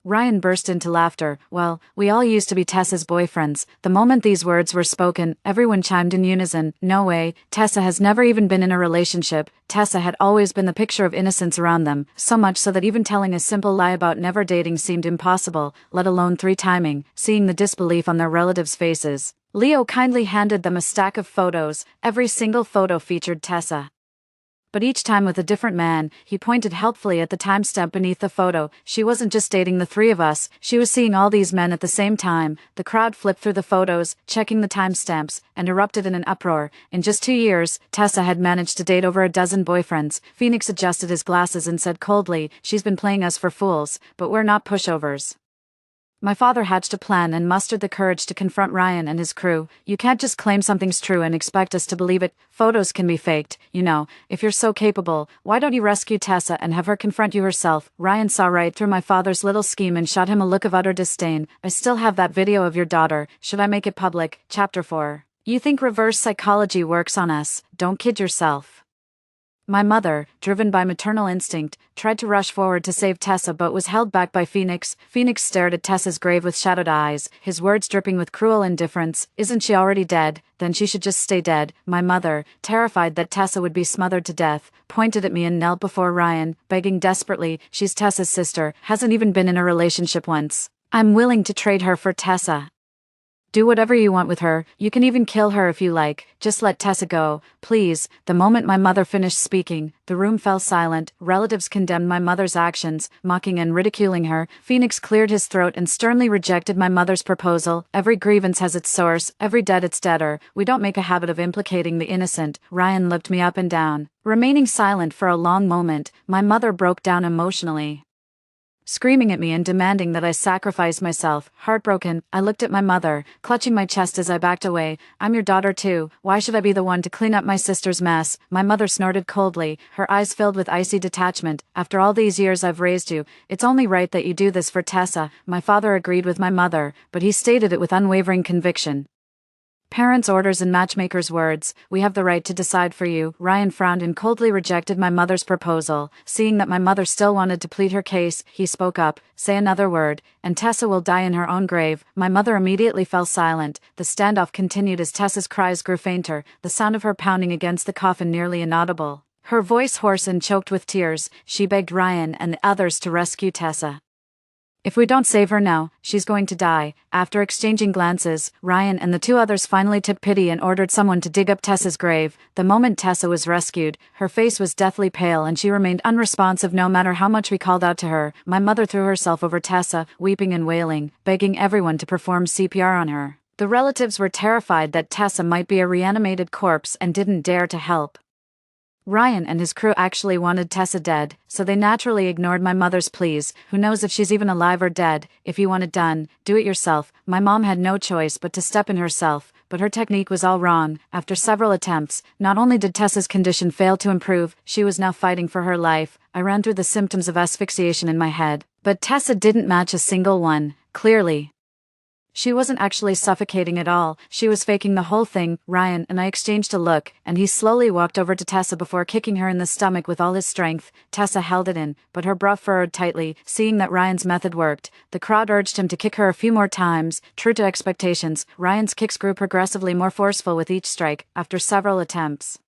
Ryan burst into laughter. "Well, we all used to be Tessa's boyfriends." The moment these words were spoken, everyone chimed in unison. "No way, Tessa has never even been in a relationship." Tessa had always been the picture of innocence around them, so much so that even telling a simple lie about never dating seemed impossible, let alone three-timing. Seeing the disbelief on their relatives' faces, Leo kindly handed them a stack of photos. Every single photo featured Tessa, but each time with a different man. He pointed helpfully at the timestamp beneath the photo. She wasn't just dating the three of us, she was seeing all these men at the same time. The crowd flipped through the photos, checking the timestamps, and erupted in an uproar. In just 2 years, Tessa had managed to date over a dozen boyfriends. Phoenix adjusted his glasses and said coldly, "She's been playing us for fools, but we're not pushovers." My father hatched a plan and mustered the courage to confront Ryan and his crew. "You can't just claim something's true and expect us to believe it. Photos can be faked, you know. If you're so capable, why don't you rescue Tessa and have her confront you herself?" Ryan saw right through my father's little scheme and shot him a look of utter disdain. "I still have that video of your daughter. Should I make it public?" Chapter 4. You think reverse psychology works on us? Don't kid yourself. My mother, driven by maternal instinct, tried to rush forward to save Tessa but was held back by Phoenix. Phoenix stared at Tessa's grave with shadowed eyes, his words dripping with cruel indifference. Isn't she already dead? Then she should just stay dead. My mother, terrified that Tessa would be smothered to death, pointed at me and knelt before Ryan, begging desperately. She's Tessa's sister, hasn't even been in a relationship once. I'm willing to trade her for Tessa. Do whatever you want with her, you can even kill her if you like, just let Tessa go, please. The moment my mother finished speaking, the room fell silent. Relatives condemned my mother's actions, mocking and ridiculing her. Phoenix cleared his throat and sternly rejected my mother's proposal. Every grievance has its source, every debt its debtor. We don't make a habit of implicating the innocent. Ryan looked me up and down. Remaining silent for a long moment, my mother broke down emotionally, screaming at me and demanding that I sacrifice myself. Heartbroken, I looked at my mother, clutching my chest as I backed away. I'm your daughter too. Why should I be the one to clean up my sister's mess? My mother snorted coldly, her eyes filled with icy detachment. After all these years I've raised you, it's only right that you do this for Tessa. My father agreed with my mother, but he stated it with unwavering conviction. Parents' orders and matchmakers' words, we have the right to decide for you. Ryan frowned and coldly rejected my mother's proposal. Seeing that my mother still wanted to plead her case, he spoke up, say another word, and Tessa will die in her own grave. My mother immediately fell silent. The standoff continued as Tessa's cries grew fainter, the sound of her pounding against the coffin nearly inaudible. Her voice hoarse and choked with tears, she begged Ryan and the others to rescue Tessa. If we don't save her now, she's going to die. After exchanging glances, Ryan and the two others finally took pity and ordered someone to dig up Tessa's grave. The moment Tessa was rescued, her face was deathly pale and she remained unresponsive no matter how much we called out to her. My mother threw herself over Tessa, weeping and wailing, begging everyone to perform CPR on her. The relatives were terrified that Tessa might be a reanimated corpse and didn't dare to help. Ryan and his crew actually wanted Tessa dead, so they naturally ignored my mother's pleas. Who knows if she's even alive or dead? If you want it done, do it yourself. My mom had no choice but to step in herself, but her technique was all wrong. After several attempts, not only did Tessa's condition fail to improve, she was now fighting for her life. I ran through the symptoms of asphyxiation in my head, but Tessa didn't match a single one, clearly. She wasn't actually suffocating at all, she was faking the whole thing. Ryan and I exchanged a look, and he slowly walked over to Tessa before kicking her in the stomach with all his strength. Tessa held it in, but her brow furrowed tightly. Seeing that Ryan's method worked, the crowd urged him to kick her a few more times. True to expectations, Ryan's kicks grew progressively more forceful with each strike. After several attempts,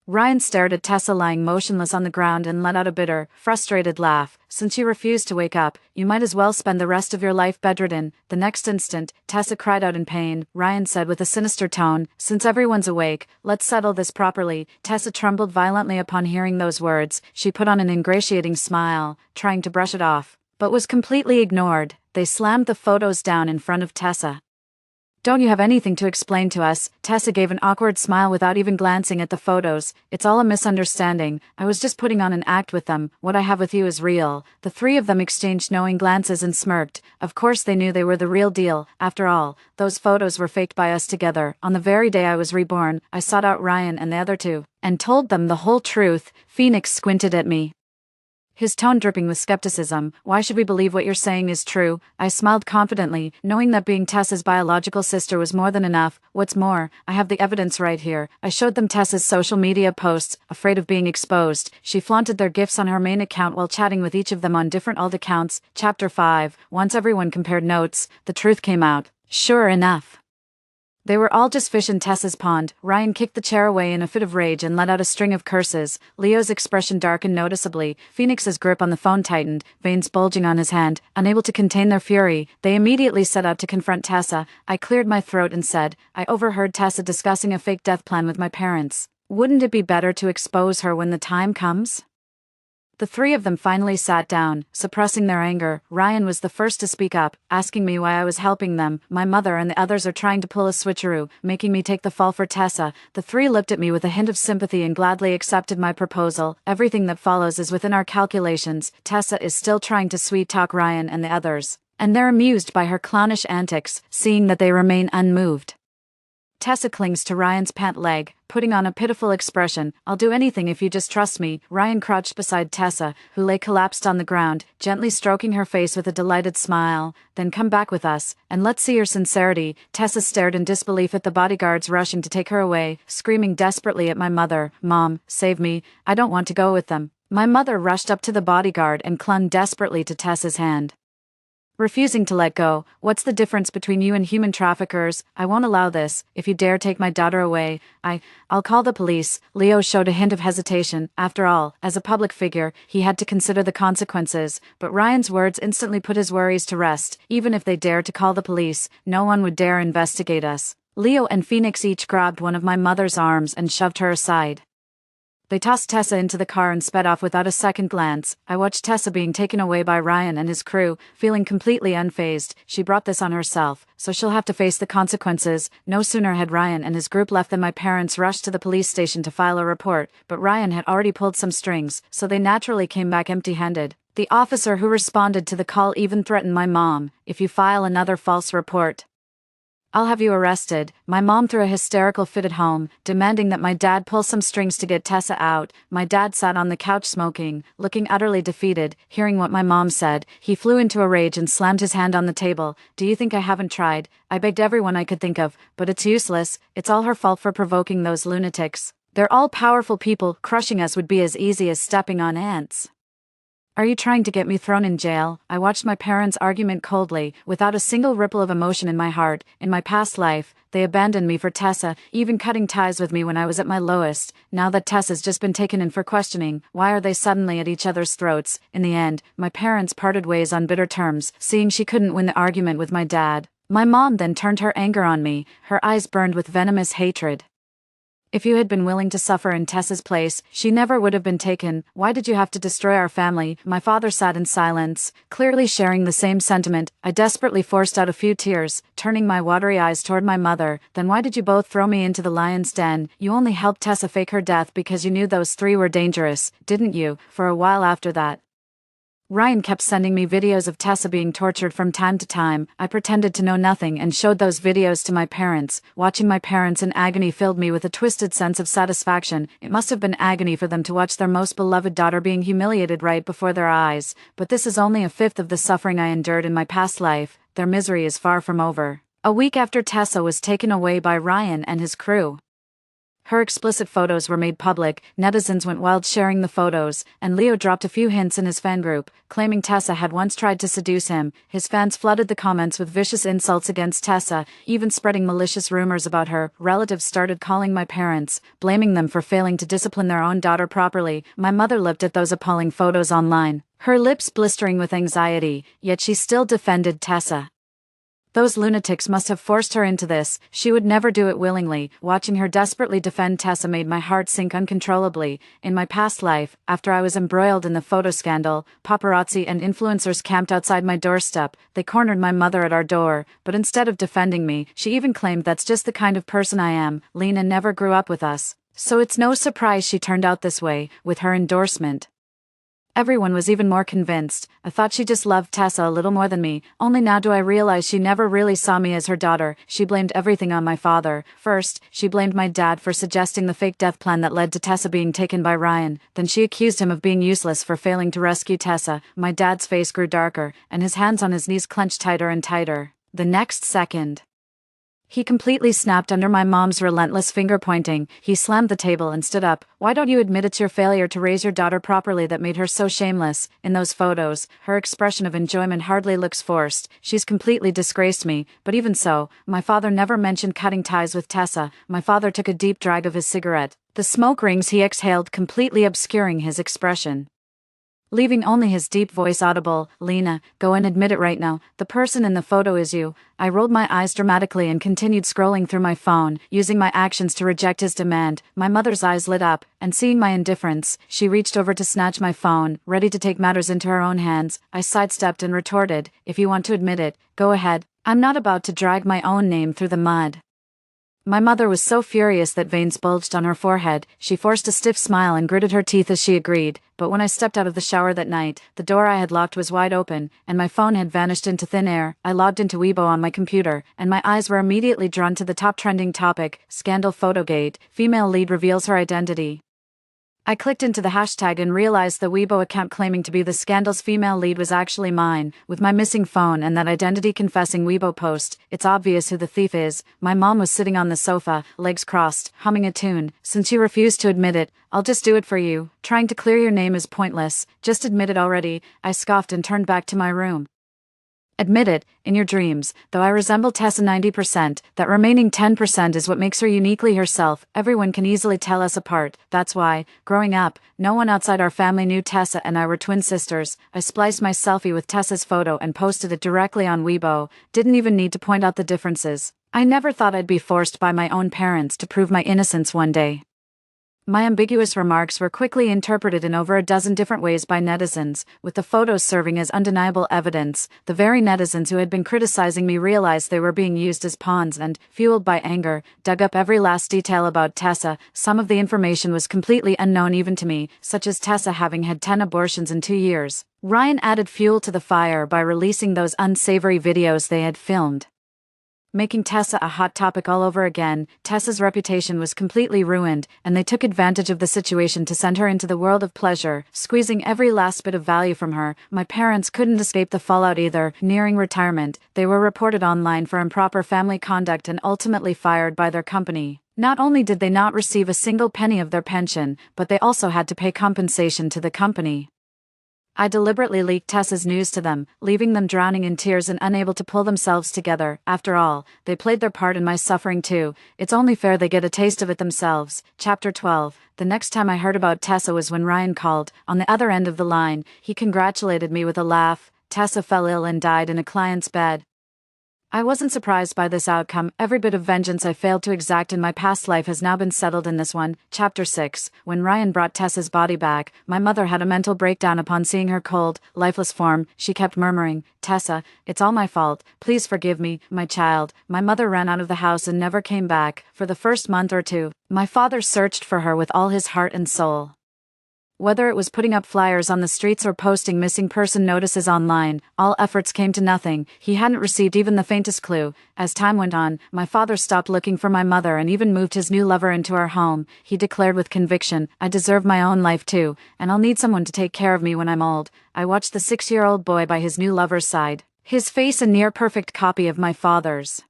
Ryan stared at Tessa lying motionless on the ground and let out a bitter, frustrated laugh. Since you refused to wake up, you might as well spend the rest of your life bedridden. The next instant, Tessa cried out in pain. Ryan said with a sinister tone, since everyone's awake, let's settle this properly. Tessa trembled violently upon hearing those words. She put on an ingratiating smile, trying to brush it off, but was completely ignored. They slammed the photos down in front of Tessa. Don't you have anything to explain to us? Tessa gave an awkward smile without even glancing at the photos. It's all a misunderstanding. I was just putting on an act with them. What I have with you is real. The three of them exchanged knowing glances and smirked. Of course they knew they were the real deal. After all, those photos were faked by us together. On the very day I was reborn, I sought out Ryan and the other two, and told them the whole truth. Phoenix squinted at me, his tone dripping with skepticism. Why should we believe what you're saying is true? I smiled confidently, knowing that being Tessa's biological sister was more than enough. What's more, I have the evidence right here. I showed them Tessa's social media posts. Afraid of being exposed, she flaunted their gifts on her main account while chatting with each of them on different alt accounts. Chapter 5. Once everyone compared notes, the truth came out. Sure enough, they were all just fish in Tessa's pond. Ryan kicked the chair away in a fit of rage and let out a string of curses. Leo's expression darkened noticeably. Phoenix's grip on the phone tightened, veins bulging on his hand. Unable to contain their fury, they immediately set out to confront Tessa. I cleared my throat and said, I overheard Tessa discussing a fake death plan with my parents. Wouldn't it be better to expose her when the time comes? The three of them finally sat down, suppressing their anger. Ryan was the first to speak up, asking me why I was helping them. My mother and the others are trying to pull a switcheroo, making me take the fall for Tessa. The three looked at me with a hint of sympathy and gladly accepted my proposal. Everything that follows is within our calculations. Tessa is still trying to sweet-talk Ryan and the others, and they're amused by her clownish antics, seeing that they remain unmoved. Tessa clings to Ryan's pant leg, putting on a pitiful expression. I'll do anything if you just trust me. Ryan crouched beside Tessa, who lay collapsed on the ground, gently stroking her face with a delighted smile. Then come back with us, and let's see your sincerity. Tessa stared in disbelief at the bodyguards rushing to take her away, screaming desperately at my mother. Mom, save me. I don't want to go with them. My mother rushed up to the bodyguard and clung desperately to Tessa's hand, refusing to let go. What's the difference between you and human traffickers? I won't allow this. If you dare take my daughter away, I'll call the police. Leo showed a hint of hesitation. After all, as a public figure, he had to consider the consequences, but Ryan's words instantly put his worries to rest. Even if they dared to call the police, no one would dare investigate us. Leo and Phoenix each grabbed one of my mother's arms and shoved her aside. They tossed Tessa into the car and sped off without a second glance. I watched Tessa being taken away by Ryan and his crew, feeling completely unfazed. She brought this on herself, so she'll have to face the consequences. No sooner had Ryan and his group left than my parents rushed to the police station to file a report, but Ryan had already pulled some strings, so they naturally came back empty-handed. The officer who responded to the call even threatened my mom. If you file another false report, I'll have you arrested. My mom threw a hysterical fit at home, demanding that my dad pull some strings to get Tessa out. My dad sat on the couch smoking, looking utterly defeated. Hearing what my mom said, he flew into a rage and slammed his hand on the table. Do you think I haven't tried? I begged everyone I could think of, but it's useless. It's all her fault for provoking those lunatics. They're all powerful people. Crushing us would be as easy as stepping on ants. Are you trying to get me thrown in jail? I watched my parents' argument coldly, without a single ripple of emotion in my heart. In my past life, they abandoned me for Tessa, even cutting ties with me when I was at my lowest. Now that Tessa's just been taken in for questioning, why are they suddenly at each other's throats? In the end, my parents parted ways on bitter terms, seeing she couldn't win the argument with my dad. My mom then turned her anger on me, her eyes burned with venomous hatred. If you had been willing to suffer in Tessa's place, she never would have been taken. Why did you have to destroy our family? My father sat in silence, clearly sharing the same sentiment. I desperately forced out a few tears, turning my watery eyes toward my mother. Then why did you both throw me into the lion's den? You only helped Tessa fake her death because you knew those three were dangerous, didn't you? For a while after that, Ryan kept sending me videos of Tessa being tortured from time to time. I pretended to know nothing and showed those videos to my parents. Watching my parents in agony filled me with a twisted sense of satisfaction. It must have been agony for them to watch their most beloved daughter being humiliated right before their eyes. But this is only a fifth of the suffering I endured in my past life. Their misery is far from over. A week after Tessa was taken away by Ryan and his crew, her explicit photos were made public. Netizens went wild sharing the photos, and Leo dropped a few hints in his fan group, claiming Tessa had once tried to seduce him. His fans flooded the comments with vicious insults against Tessa, even spreading malicious rumors about her. Relatives started calling my parents, blaming them for failing to discipline their own daughter properly. My mother looked at those appalling photos online, her lips blistering with anxiety, yet she still defended Tessa. Those lunatics must have forced her into this. She would never do it willingly. Watching her desperately defend Tessa made my heart sink uncontrollably. In my past life, after I was embroiled in the photo scandal, paparazzi and influencers camped outside my doorstep. They cornered my mother at our door, but instead of defending me, she even claimed that's just the kind of person I am. Lena never grew up with us, so it's no surprise she turned out this way. With her endorsement, everyone was even more convinced. I thought she just loved Tessa a little more than me. Only now do I realize she never really saw me as her daughter. She blamed everything on my father. First, she blamed my dad for suggesting the fake death plan that led to Tessa being taken by Ryan. Then she accused him of being useless for failing to rescue Tessa. My dad's face grew darker, and his hands on his knees clenched tighter and tighter. The next second, he completely snapped under my mom's relentless finger-pointing. He slammed the table and stood up. Why don't you admit it's your failure to raise your daughter properly that made her so shameless? In those photos, her expression of enjoyment hardly looks forced. She's completely disgraced me. But even so, my father never mentioned cutting ties with Tessa. My father took a deep drag of his cigarette, the smoke rings he exhaled completely obscuring his expression, leaving only his deep voice audible. Lena, go and admit it right now. The person in the photo is you. I rolled my eyes dramatically and continued scrolling through my phone, using my actions to reject his demand. My mother's eyes lit up, and seeing my indifference, she reached over to snatch my phone, ready to take matters into her own hands. I sidestepped and retorted, if you want to admit it, go ahead. I'm not about to drag my own name through the mud. My mother was so furious that veins bulged on her forehead. She forced a stiff smile and gritted her teeth as she agreed, but when I stepped out of the shower that night, the door I had locked was wide open, and my phone had vanished into thin air. I logged into Weibo on my computer, and my eyes were immediately drawn to the top trending topic, Scandal Photogate, female lead reveals her identity. I clicked into the hashtag and realized the Weibo account claiming to be the scandal's female lead was actually mine, with my missing phone and that identity-confessing Weibo post. It's obvious who the thief is. My mom was sitting on the sofa, legs crossed, humming a tune. Since you refuse to admit it, I'll just do it for you. Trying to clear your name is pointless. Just admit it already. I scoffed and turned back to my room. Admit it, in your dreams, though I resemble Tessa 90%, that remaining 10% is what makes her uniquely herself. Everyone can easily tell us apart. That's why, growing up, no one outside our family knew Tessa and I were twin sisters. I spliced my selfie with Tessa's photo and posted it directly on Weibo. Didn't even need to point out the differences. I never thought I'd be forced by my own parents to prove my innocence one day. My ambiguous remarks were quickly interpreted in over a dozen different ways by netizens, with the photos serving as undeniable evidence. The very netizens who had been criticizing me realized they were being used as pawns and, fueled by anger, dug up every last detail about Tessa. Some of the information was completely unknown even to me, such as Tessa having had 10 abortions in 2 years. Ryan added fuel to the fire by releasing those unsavory videos they had filmed, making Tessa a hot topic all over again. Tessa's reputation was completely ruined, and they took advantage of the situation to send her into the world of pleasure, squeezing every last bit of value from her. My parents couldn't escape the fallout either. Nearing retirement, they were reported online for improper family conduct and ultimately fired by their company. Not only did they not receive a single penny of their pension, but they also had to pay compensation to the company. I deliberately leaked Tessa's news to them, leaving them drowning in tears and unable to pull themselves together. After all, they played their part in my suffering too. It's only fair they get a taste of it themselves. Chapter 12. The next time I heard about Tessa was when Ryan called. On the other end of the line, he congratulated me with a laugh. Tessa fell ill and died in a client's bed. I wasn't surprised by this outcome. Every bit of vengeance I failed to exact in my past life has now been settled in this one. Chapter 6. When Ryan brought Tessa's body back, my mother had a mental breakdown upon seeing her cold, lifeless form. She kept murmuring, "Tessa, it's all my fault. Please forgive me, my child." My mother ran out of the house and never came back. For the first month or two, my father searched for her with all his heart and soul. Whether it was putting up flyers on the streets or posting missing person notices online, all efforts came to nothing. He hadn't received even the faintest clue. As time went on, my father stopped looking for my mother and even moved his new lover into our home. He declared with conviction, "I deserve my own life too, and I'll need someone to take care of me when I'm old." I watched the 6-year-old boy by his new lover's side, his face a near-perfect copy of my father's,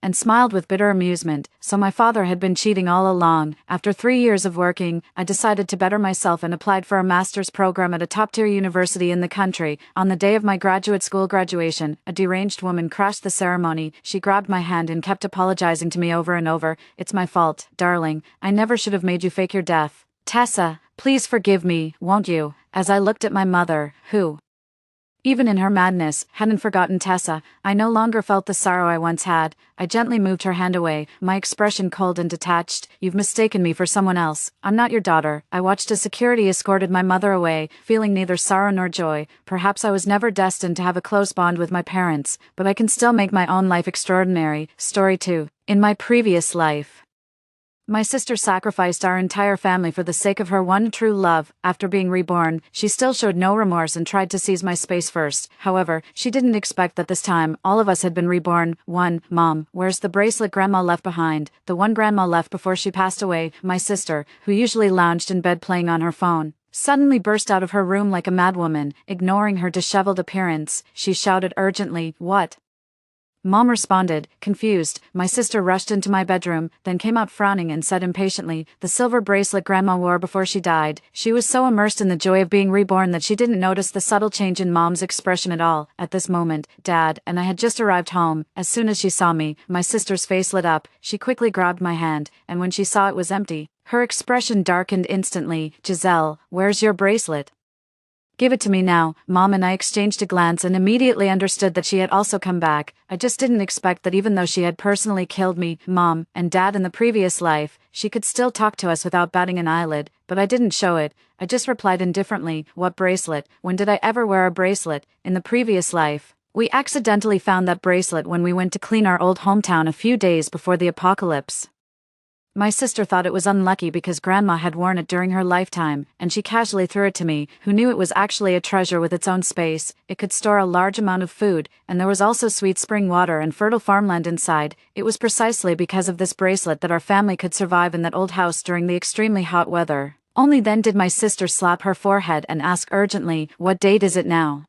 and smiled with bitter amusement. So my father had been cheating all along. After 3 years of working, I decided to better myself and applied for a master's program at a top-tier university in the country. On the day of my graduate school graduation, a deranged woman crashed the ceremony. She grabbed my hand and kept apologizing to me over and over. "It's my fault, darling. I never should have made you fake your death. Tessa, please forgive me, won't you?" As I looked at my mother, who, even in her madness, hadn't forgotten Tessa, I no longer felt the sorrow I once had. I gently moved her hand away, my expression cold and detached. "You've mistaken me for someone else. I'm not your daughter." I watched as security escorted my mother away, feeling neither sorrow nor joy. Perhaps I was never destined to have a close bond with my parents, but I can still make my own life extraordinary. Story 2. In my previous life, my sister sacrificed our entire family for the sake of her one true love. After being reborn, she still showed no remorse and tried to seize my space first. However, she didn't expect that this time, all of us had been reborn. 1. Mom, where's the bracelet Grandma left behind? The one Grandma left before she passed away. My sister, who usually lounged in bed playing on her phone, suddenly burst out of her room like a madwoman. Ignoring her disheveled appearance, she shouted urgently, "What?" Mom responded, confused. My sister rushed into my bedroom, then came out frowning and said impatiently, "The silver bracelet Grandma wore before she died." She was so immersed in the joy of being reborn that she didn't notice the subtle change in Mom's expression at all. At this moment, Dad and I had just arrived home. As soon as she saw me, my sister's face lit up. She quickly grabbed my hand, and when she saw it was empty, her expression darkened instantly. "Giselle, where's your bracelet? Give it to me now." Mom and I exchanged a glance and immediately understood that she had also come back. I just didn't expect that even though she had personally killed me, Mom, and Dad in the previous life, she could still talk to us without batting an eyelid. But I didn't show it. I just replied indifferently, "What bracelet? When did I ever wear a bracelet? In the previous life." We accidentally found that bracelet when we went to clean our old hometown a few days before the apocalypse. My sister thought it was unlucky because Grandma had worn it during her lifetime, and she casually threw it to me, who knew it was actually a treasure with its own space. It could store a large amount of food, and there was also sweet spring water and fertile farmland inside. It was precisely because of this bracelet that our family could survive in that old house during the extremely hot weather. Only then did my sister slap her forehead and ask urgently, "What date is it now?"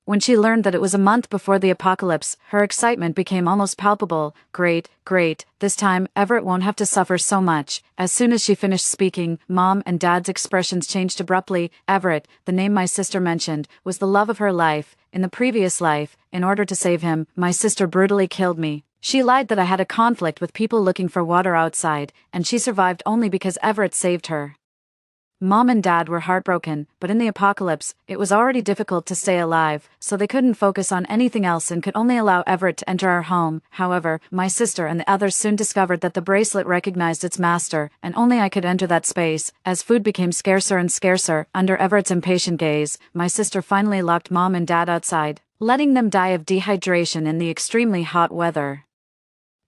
When she learned that it was a month before the apocalypse, her excitement became almost palpable. Great, great, this time, Everett won't have to suffer so much. As soon as she finished speaking, Mom and Dad's expressions changed abruptly. Everett, the name my sister mentioned, was the love of her life. In the previous life, in order to save him, my sister brutally killed me. She lied that I had a conflict with people looking for water outside, and she survived only because Everett saved her. Mom and Dad were heartbroken, but in the apocalypse, it was already difficult to stay alive, so they couldn't focus on anything else and could only allow Everett to enter our home. However, my sister and the others soon discovered that the bracelet recognized its master, and only I could enter that space. As food became scarcer and scarcer, under Everett's impatient gaze, my sister finally locked Mom and Dad outside, letting them die of dehydration in the extremely hot weather.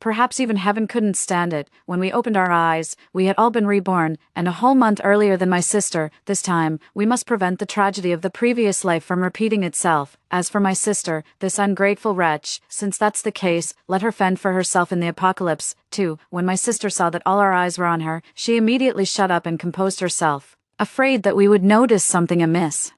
Perhaps even heaven couldn't stand it. When we opened our eyes, we had all been reborn, and a whole month earlier than my sister. This time, we must prevent the tragedy of the previous life from repeating itself. As for my sister, this ungrateful wretch, since that's the case, let her fend for herself in the apocalypse, too. When my sister saw that all our eyes were on her, she immediately shut up and composed herself, afraid that we would notice something amiss.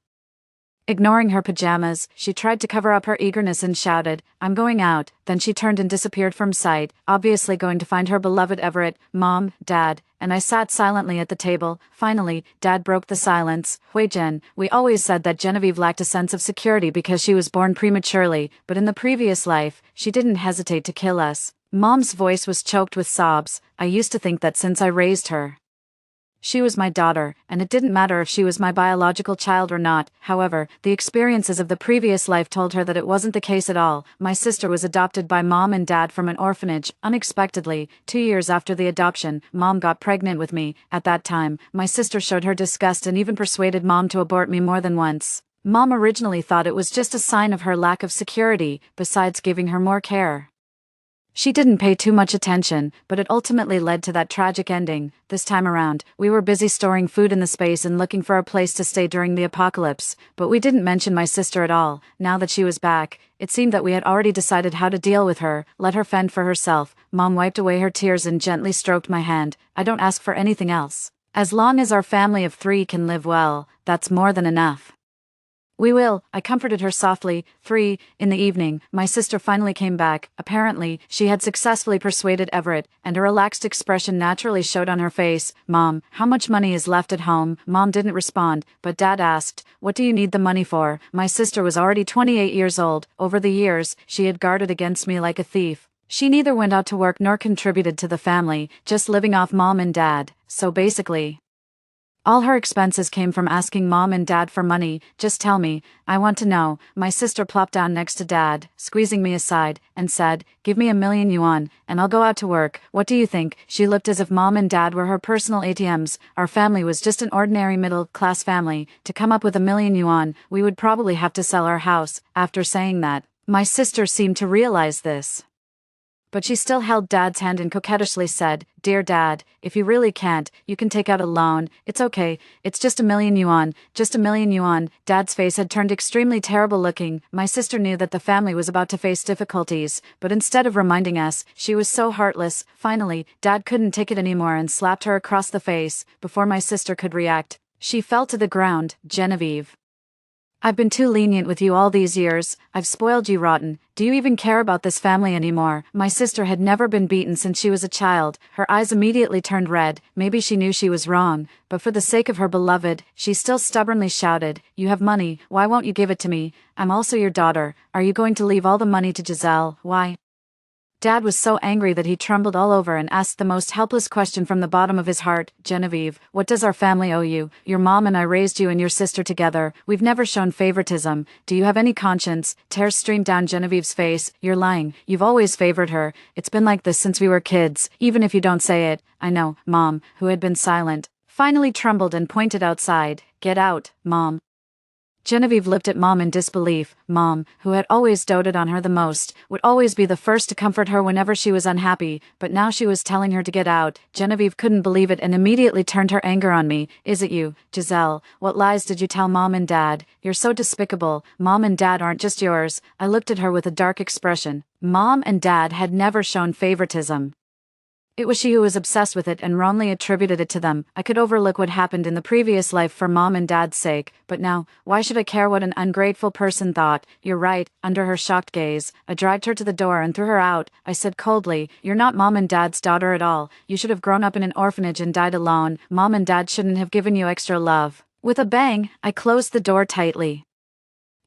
Ignoring her pajamas, she tried to cover up her eagerness and shouted, "I'm going out." Then she turned and disappeared from sight, obviously going to find her beloved Everett. Mom, Dad, and I sat silently at the table. Finally, Dad broke the silence. "Wait, Jen, we always said that Genevieve lacked a sense of security because she was born prematurely, but in the previous life, she didn't hesitate to kill us." Mom's voice was choked with sobs. "I used to think that since I raised her, she was my daughter, and it didn't matter if she was my biological child or not." However, the experiences of the previous life told her that it wasn't the case at all. My sister was adopted by Mom and Dad from an orphanage, unexpectedly. 2 years after the adoption, Mom got pregnant with me. At that time, my sister showed her disgust and even persuaded Mom to abort me more than once. Mom originally thought it was just a sign of her lack of security, besides giving her more care. She didn't pay too much attention, but it ultimately led to that tragic ending. This time around, we were busy storing food in the space and looking for a place to stay during the apocalypse, but we didn't mention my sister at all. Now that she was back, it seemed that we had already decided how to deal with her. Let her fend for herself. Mom wiped away her tears and gently stroked my hand. "I don't ask for anything else. As long as our family of 3 can live well, that's more than enough." "We will," I comforted her softly. 3 in the evening, my sister finally came back. Apparently, she had successfully persuaded Everett, and a relaxed expression naturally showed on her face. "Mom, how much money is left at home?" Mom didn't respond, but Dad asked, "What do you need the money for?" My sister was already 28 years old. Over the years, she had guarded against me like a thief. She neither went out to work nor contributed to the family, just living off Mom and Dad. So basically, all her expenses came from asking Mom and Dad for money. "Just tell me, I want to know." My sister plopped down next to Dad, squeezing me aside, and said, "Give me 1,000,000 yuan, and I'll go out to work. What do you think?" She looked as if Mom and Dad were her personal ATMs. Our family was just an ordinary middle-class family. To come up with 1,000,000 yuan, we would probably have to sell our house. After saying that, my sister seemed to realize this, but she still held Dad's hand and coquettishly said, "Dear Dad, if you really can't, you can take out a loan. It's okay. It's just 1,000,000 yuan. Just 1,000,000 yuan." Dad's face had turned extremely terrible looking. My sister knew that the family was about to face difficulties, but instead of reminding us, she was so heartless. Finally, Dad couldn't take it anymore and slapped her across the face. Before my sister could react, she fell to the ground. "Genevieve, I've been too lenient with you all these years. I've spoiled you rotten. Do you even care about this family anymore?" My sister had never been beaten since she was a child. Her eyes immediately turned red. Maybe she knew she was wrong, but for the sake of her beloved, she still stubbornly shouted, "You have money. Why won't you give it to me? I'm also your daughter. Are you going to leave all the money to Giselle? Why?" Dad was so angry that he trembled all over and asked the most helpless question from the bottom of his heart. "Genevieve, what does our family owe you? Your mom and I raised you and your sister together. We've never shown favoritism. Do you have any conscience?" Tears streamed down Genevieve's face. "You're lying. You've always favored her. It's been like this since we were kids, even if you don't say it." "I know." Mom, who had been silent, finally trembled and pointed outside. "Get out, Mom." Genevieve looked at Mom in disbelief. Mom, who had always doted on her the most, would always be the first to comfort her whenever she was unhappy, but now she was telling her to get out. Genevieve couldn't believe it and immediately turned her anger on me. Is it you, Giselle? What lies did you tell Mom and Dad? You're so despicable. Mom and Dad aren't just yours. I looked at her with a dark expression. Mom and Dad had never shown favoritism. It was she who was obsessed with it and wrongly attributed it to them. I could overlook what happened in the previous life for Mom and Dad's sake, but now, why should I care what an ungrateful person thought? You're right. Under her shocked gaze, I dragged her to the door and threw her out. I said coldly, you're not Mom and Dad's daughter at all. You should have grown up in an orphanage and died alone. Mom and Dad shouldn't have given you extra love. With a bang, I closed the door tightly.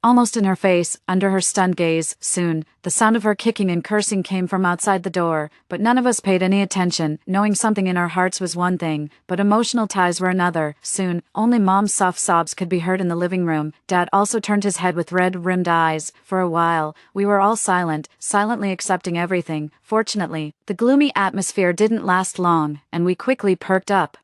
Almost in her face, under her stunned gaze, soon, the sound of her kicking and cursing came from outside the door, but none of us paid any attention. Knowing something in our hearts was one thing, but emotional ties were another. Soon, only Mom's soft sobs could be heard in the living room. Dad also turned his head with red-rimmed eyes. For a while, we were all silent, silently accepting everything. Fortunately, the gloomy atmosphere didn't last long, and we quickly perked up.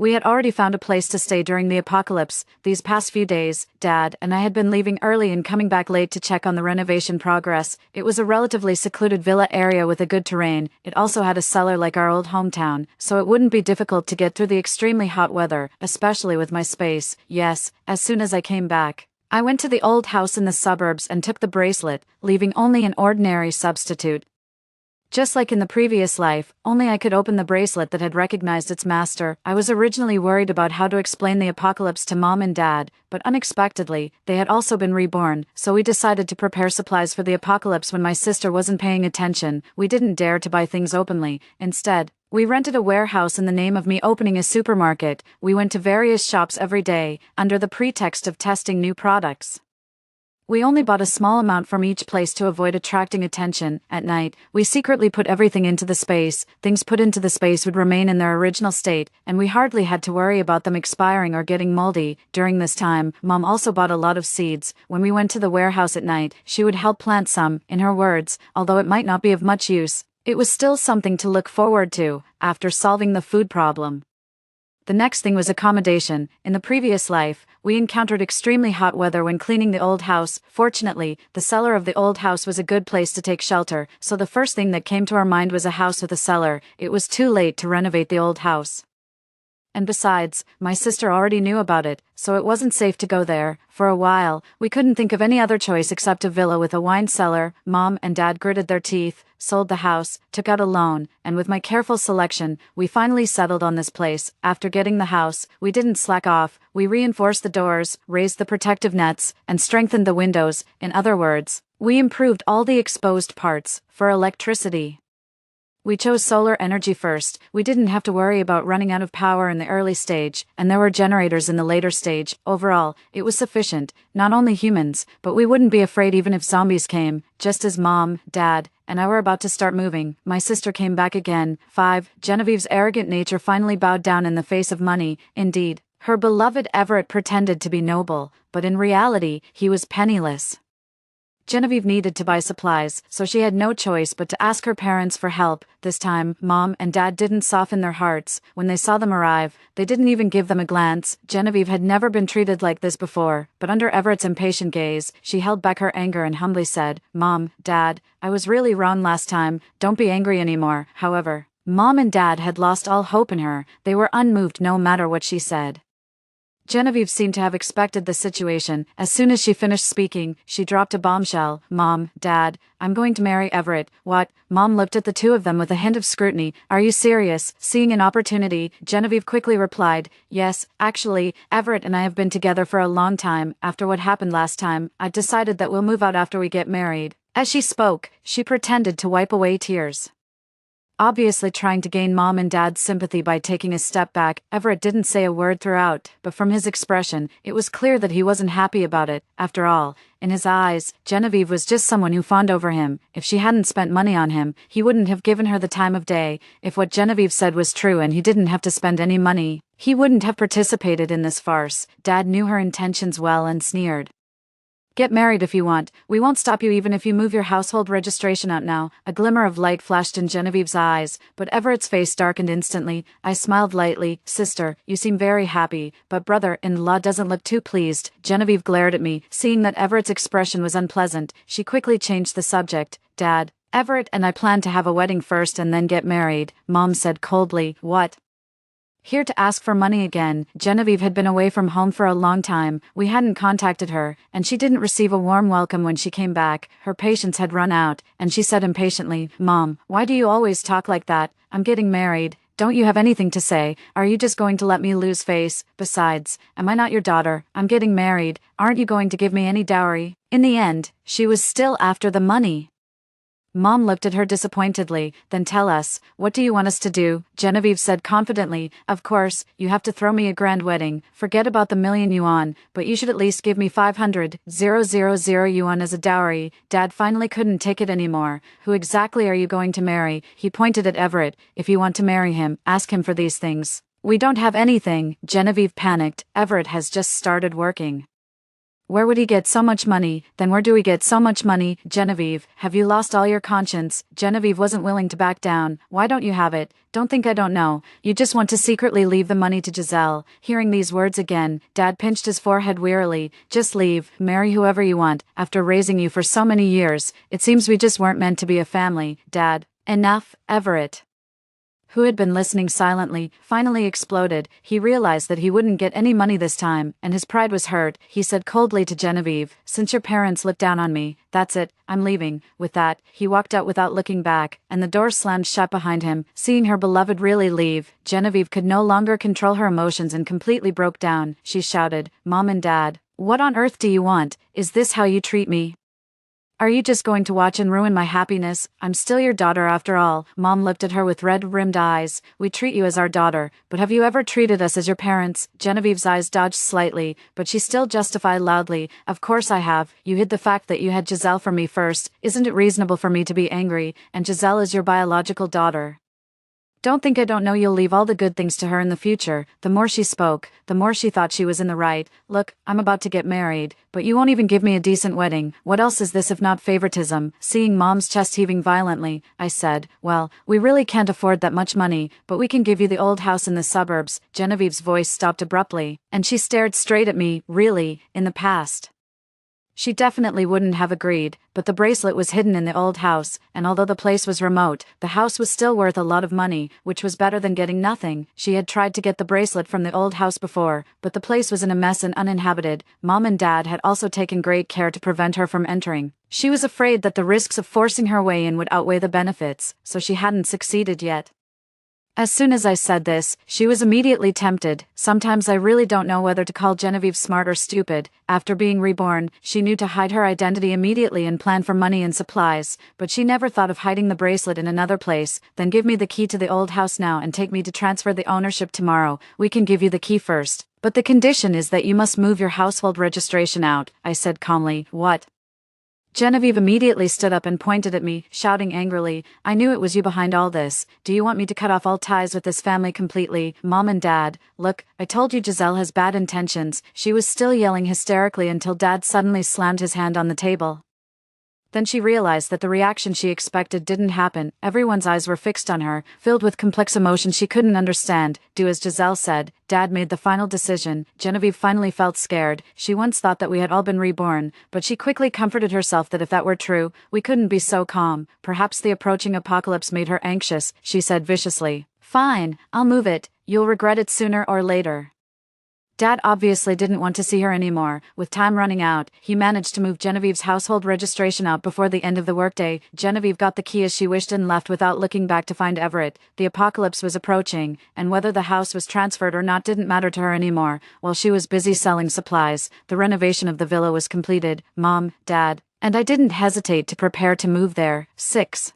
We had already found a place to stay during the apocalypse. These past few days, Dad and I had been leaving early and coming back late to check on the renovation progress. It was a relatively secluded villa area with a good terrain. It also had a cellar like our old hometown, so it wouldn't be difficult to get through the extremely hot weather, especially with my space. Yes, as soon as I came back, I went to the old house in the suburbs and took the bracelet, leaving only an ordinary substitute. Just like in the previous life, only I could open the bracelet that had recognized its master. I was originally worried about how to explain the apocalypse to Mom and Dad, but unexpectedly, they had also been reborn, so we decided to prepare supplies for the apocalypse when my sister wasn't paying attention. We didn't dare to buy things openly. Instead, we rented a warehouse in the name of me opening a supermarket. We went to various shops every day, under the pretext of testing new products. We only bought a small amount from each place to avoid attracting attention. At night, we secretly put everything into the space. Things put into the space would remain in their original state, and we hardly had to worry about them expiring or getting moldy. During this time, Mom also bought a lot of seeds. When we went to the warehouse at night, she would help plant some. In her words, although it might not be of much use, it was still something to look forward to, after solving the food problem. The next thing was accommodation. In the previous life, we encountered extremely hot weather when cleaning the old house. Fortunately, the cellar of the old house was a good place to take shelter, so the first thing that came to our mind was a house with a cellar. It was too late to renovate the old house. And besides, my sister already knew about it, so it wasn't safe to go there. For a while, we couldn't think of any other choice except a villa with a wine cellar. Mom and Dad gritted their teeth, sold the house, took out a loan, and with my careful selection, we finally settled on this place. After getting the house, we didn't slack off. We reinforced the doors, raised the protective nets, and strengthened the windows. In other words, we improved all the exposed parts. For electricity, we chose solar energy first. We didn't have to worry about running out of power in the early stage, and there were generators in the later stage. Overall, it was sufficient. Not only humans, but we wouldn't be afraid even if zombies came. Just as Mom, Dad, and I were about to start moving, my sister came back again. 5. Genevieve's arrogant nature finally bowed down in the face of money. Indeed, her beloved Everett pretended to be noble, but in reality, he was penniless. Genevieve needed to buy supplies, so she had no choice but to ask her parents for help. This time, Mom and Dad didn't soften their hearts. When they saw them arrive, they didn't even give them a glance. Genevieve had never been treated like this before, but under Everett's impatient gaze, she held back her anger and humbly said, Mom, Dad, I was really wrong last time. Don't be angry anymore. However, Mom and Dad had lost all hope in her. They were unmoved no matter what she said. Genevieve seemed to have expected the situation. As soon as she finished speaking, she dropped a bombshell. Mom, Dad, I'm going to marry Everett. What? Mom looked at the two of them with a hint of scrutiny. Are you serious? Seeing an opportunity, Genevieve quickly replied, Yes, actually, Everett and I have been together for a long time. After what happened last time, I decided that we'll move out after we get married. As she spoke, she pretended to wipe away tears. Obviously trying to gain Mom and Dad's sympathy by taking a step back, Everett didn't say a word throughout, but from his expression, it was clear that he wasn't happy about it. After all, in his eyes, Genevieve was just someone who fawned over him. If she hadn't spent money on him, he wouldn't have given her the time of day. If what Genevieve said was true and he didn't have to spend any money, he wouldn't have participated in this farce. Dad knew her intentions well and sneered. Get married if you want. We won't stop you even if you move your household registration out now. A glimmer of light flashed in Genevieve's eyes, but Everett's face darkened instantly. I smiled lightly. Sister, you seem very happy, but brother-in-law doesn't look too pleased. Genevieve glared at me, seeing that Everett's expression was unpleasant. She quickly changed the subject. Dad, Everett and I plan to have a wedding first and then get married, Mom said coldly. What? Here to ask for money again. Genevieve had been away from home for a long time. We hadn't contacted her, and she didn't receive a warm welcome when she came back. Her patience had run out, and she said impatiently, Mom, why do you always talk like that? I'm getting married. Don't you have anything to say? Are you just going to let me lose face? Besides, am I not your daughter? I'm getting married. Aren't you going to give me any dowry? In the end, she was still after the money. Mom looked at her disappointedly. Then tell us, what do you want us to do? Genevieve said confidently. Of course, you have to throw me a grand wedding. Forget about the $1,000,000 yuan, but you should at least give me 500,000 yuan as a dowry. Dad finally couldn't take it anymore. Who exactly are you going to marry? He pointed at Everett. If you want to marry him, ask him for these things. We don't have anything. Genevieve panicked. Everett has just started working. Where would he get so much money? Then where do we get so much money? Genevieve, have you lost all your conscience? Genevieve wasn't willing to back down. Why don't you have it? Don't think I don't know. You just want to secretly leave the money to Giselle. Hearing these words again, Dad pinched his forehead wearily. Just leave, marry whoever you want. After raising you for so many years, it seems we just weren't meant to be a family. Dad, enough, Everett, who had been listening silently, finally exploded. He realized that he wouldn't get any money this time, and his pride was hurt. He said coldly to Genevieve, since your parents looked down on me, that's it, I'm leaving. With that, he walked out without looking back, and the door slammed shut behind him. Seeing her beloved really leave, Genevieve could no longer control her emotions and completely broke down. She shouted, Mom and Dad, what on earth do you want? Is this how you treat me? Are you just going to watch and ruin my happiness? I'm still your daughter after all. Mom looked at her with red-rimmed eyes. We treat you as our daughter, but have you ever treated us as your parents? Genevieve's eyes dodged slightly, but she still justified loudly. Of course I have. You hid the fact that you had Giselle for me first. Isn't it reasonable for me to be angry? And Giselle is your biological daughter. Don't think I don't know you'll leave all the good things to her in the future. The more she spoke, the more she thought she was in the right. Look, I'm about to get married, but you won't even give me a decent wedding. What else is this if not favoritism? Seeing Mom's chest heaving violently, I said, well, we really can't afford that much money, but we can give you the old house in the suburbs. Genevieve's voice stopped abruptly, and she stared straight at me. Really, in the past, she definitely wouldn't have agreed, but the bracelet was hidden in the old house, and although the place was remote, the house was still worth a lot of money, which was better than getting nothing. She had tried to get the bracelet from the old house before, but the place was in a mess and uninhabited. Mom and Dad had also taken great care to prevent her from entering. She was afraid that the risks of forcing her way in would outweigh the benefits, so she hadn't succeeded yet. As soon as I said this, she was immediately tempted. Sometimes I really don't know whether to call Genevieve smart or stupid. After being reborn, she knew to hide her identity immediately and plan for money and supplies, but she never thought of hiding the bracelet in another place. Then give me the key to the old house now and take me to transfer the ownership tomorrow. We can give you the key first, but the condition is that you must move your household registration out, I said calmly. What? Genevieve immediately stood up and pointed at me, shouting angrily, I knew it was you behind all this. Do you want me to cut off all ties with this family completely? Mom and Dad, look, I told you Giselle has bad intentions. She was still yelling hysterically until Dad suddenly slammed his hand on the table. Then she realized that the reaction she expected didn't happen. Everyone's eyes were fixed on her, filled with complex emotions she couldn't understand. Do as Giselle said. Dad made the final decision. Genevieve finally felt scared. She once thought that we had all been reborn, but she quickly comforted herself that if that were true, we couldn't be so calm. Perhaps the approaching apocalypse made her anxious, she said viciously. Fine, I'll move it. You'll regret it sooner or later. Dad obviously didn't want to see her anymore. With time running out, he managed to move Genevieve's household registration out before the end of the workday. Genevieve got the key as she wished and left without looking back to find Everett. The apocalypse was approaching, and whether the house was transferred or not didn't matter to her anymore. While she was busy selling supplies, the renovation of the villa was completed. Mom, Dad, and I didn't hesitate to prepare to move there. 6.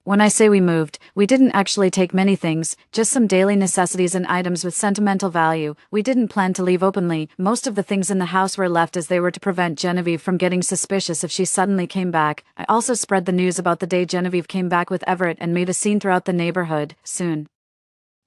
When I say we moved, we didn't actually take many things, just some daily necessities and items with sentimental value. We didn't plan to leave openly. Most of the things in the house were left as they were to prevent Genevieve from getting suspicious if she suddenly came back. I also spread the news about the day Genevieve came back with Everett and made a scene throughout the neighborhood. Soon,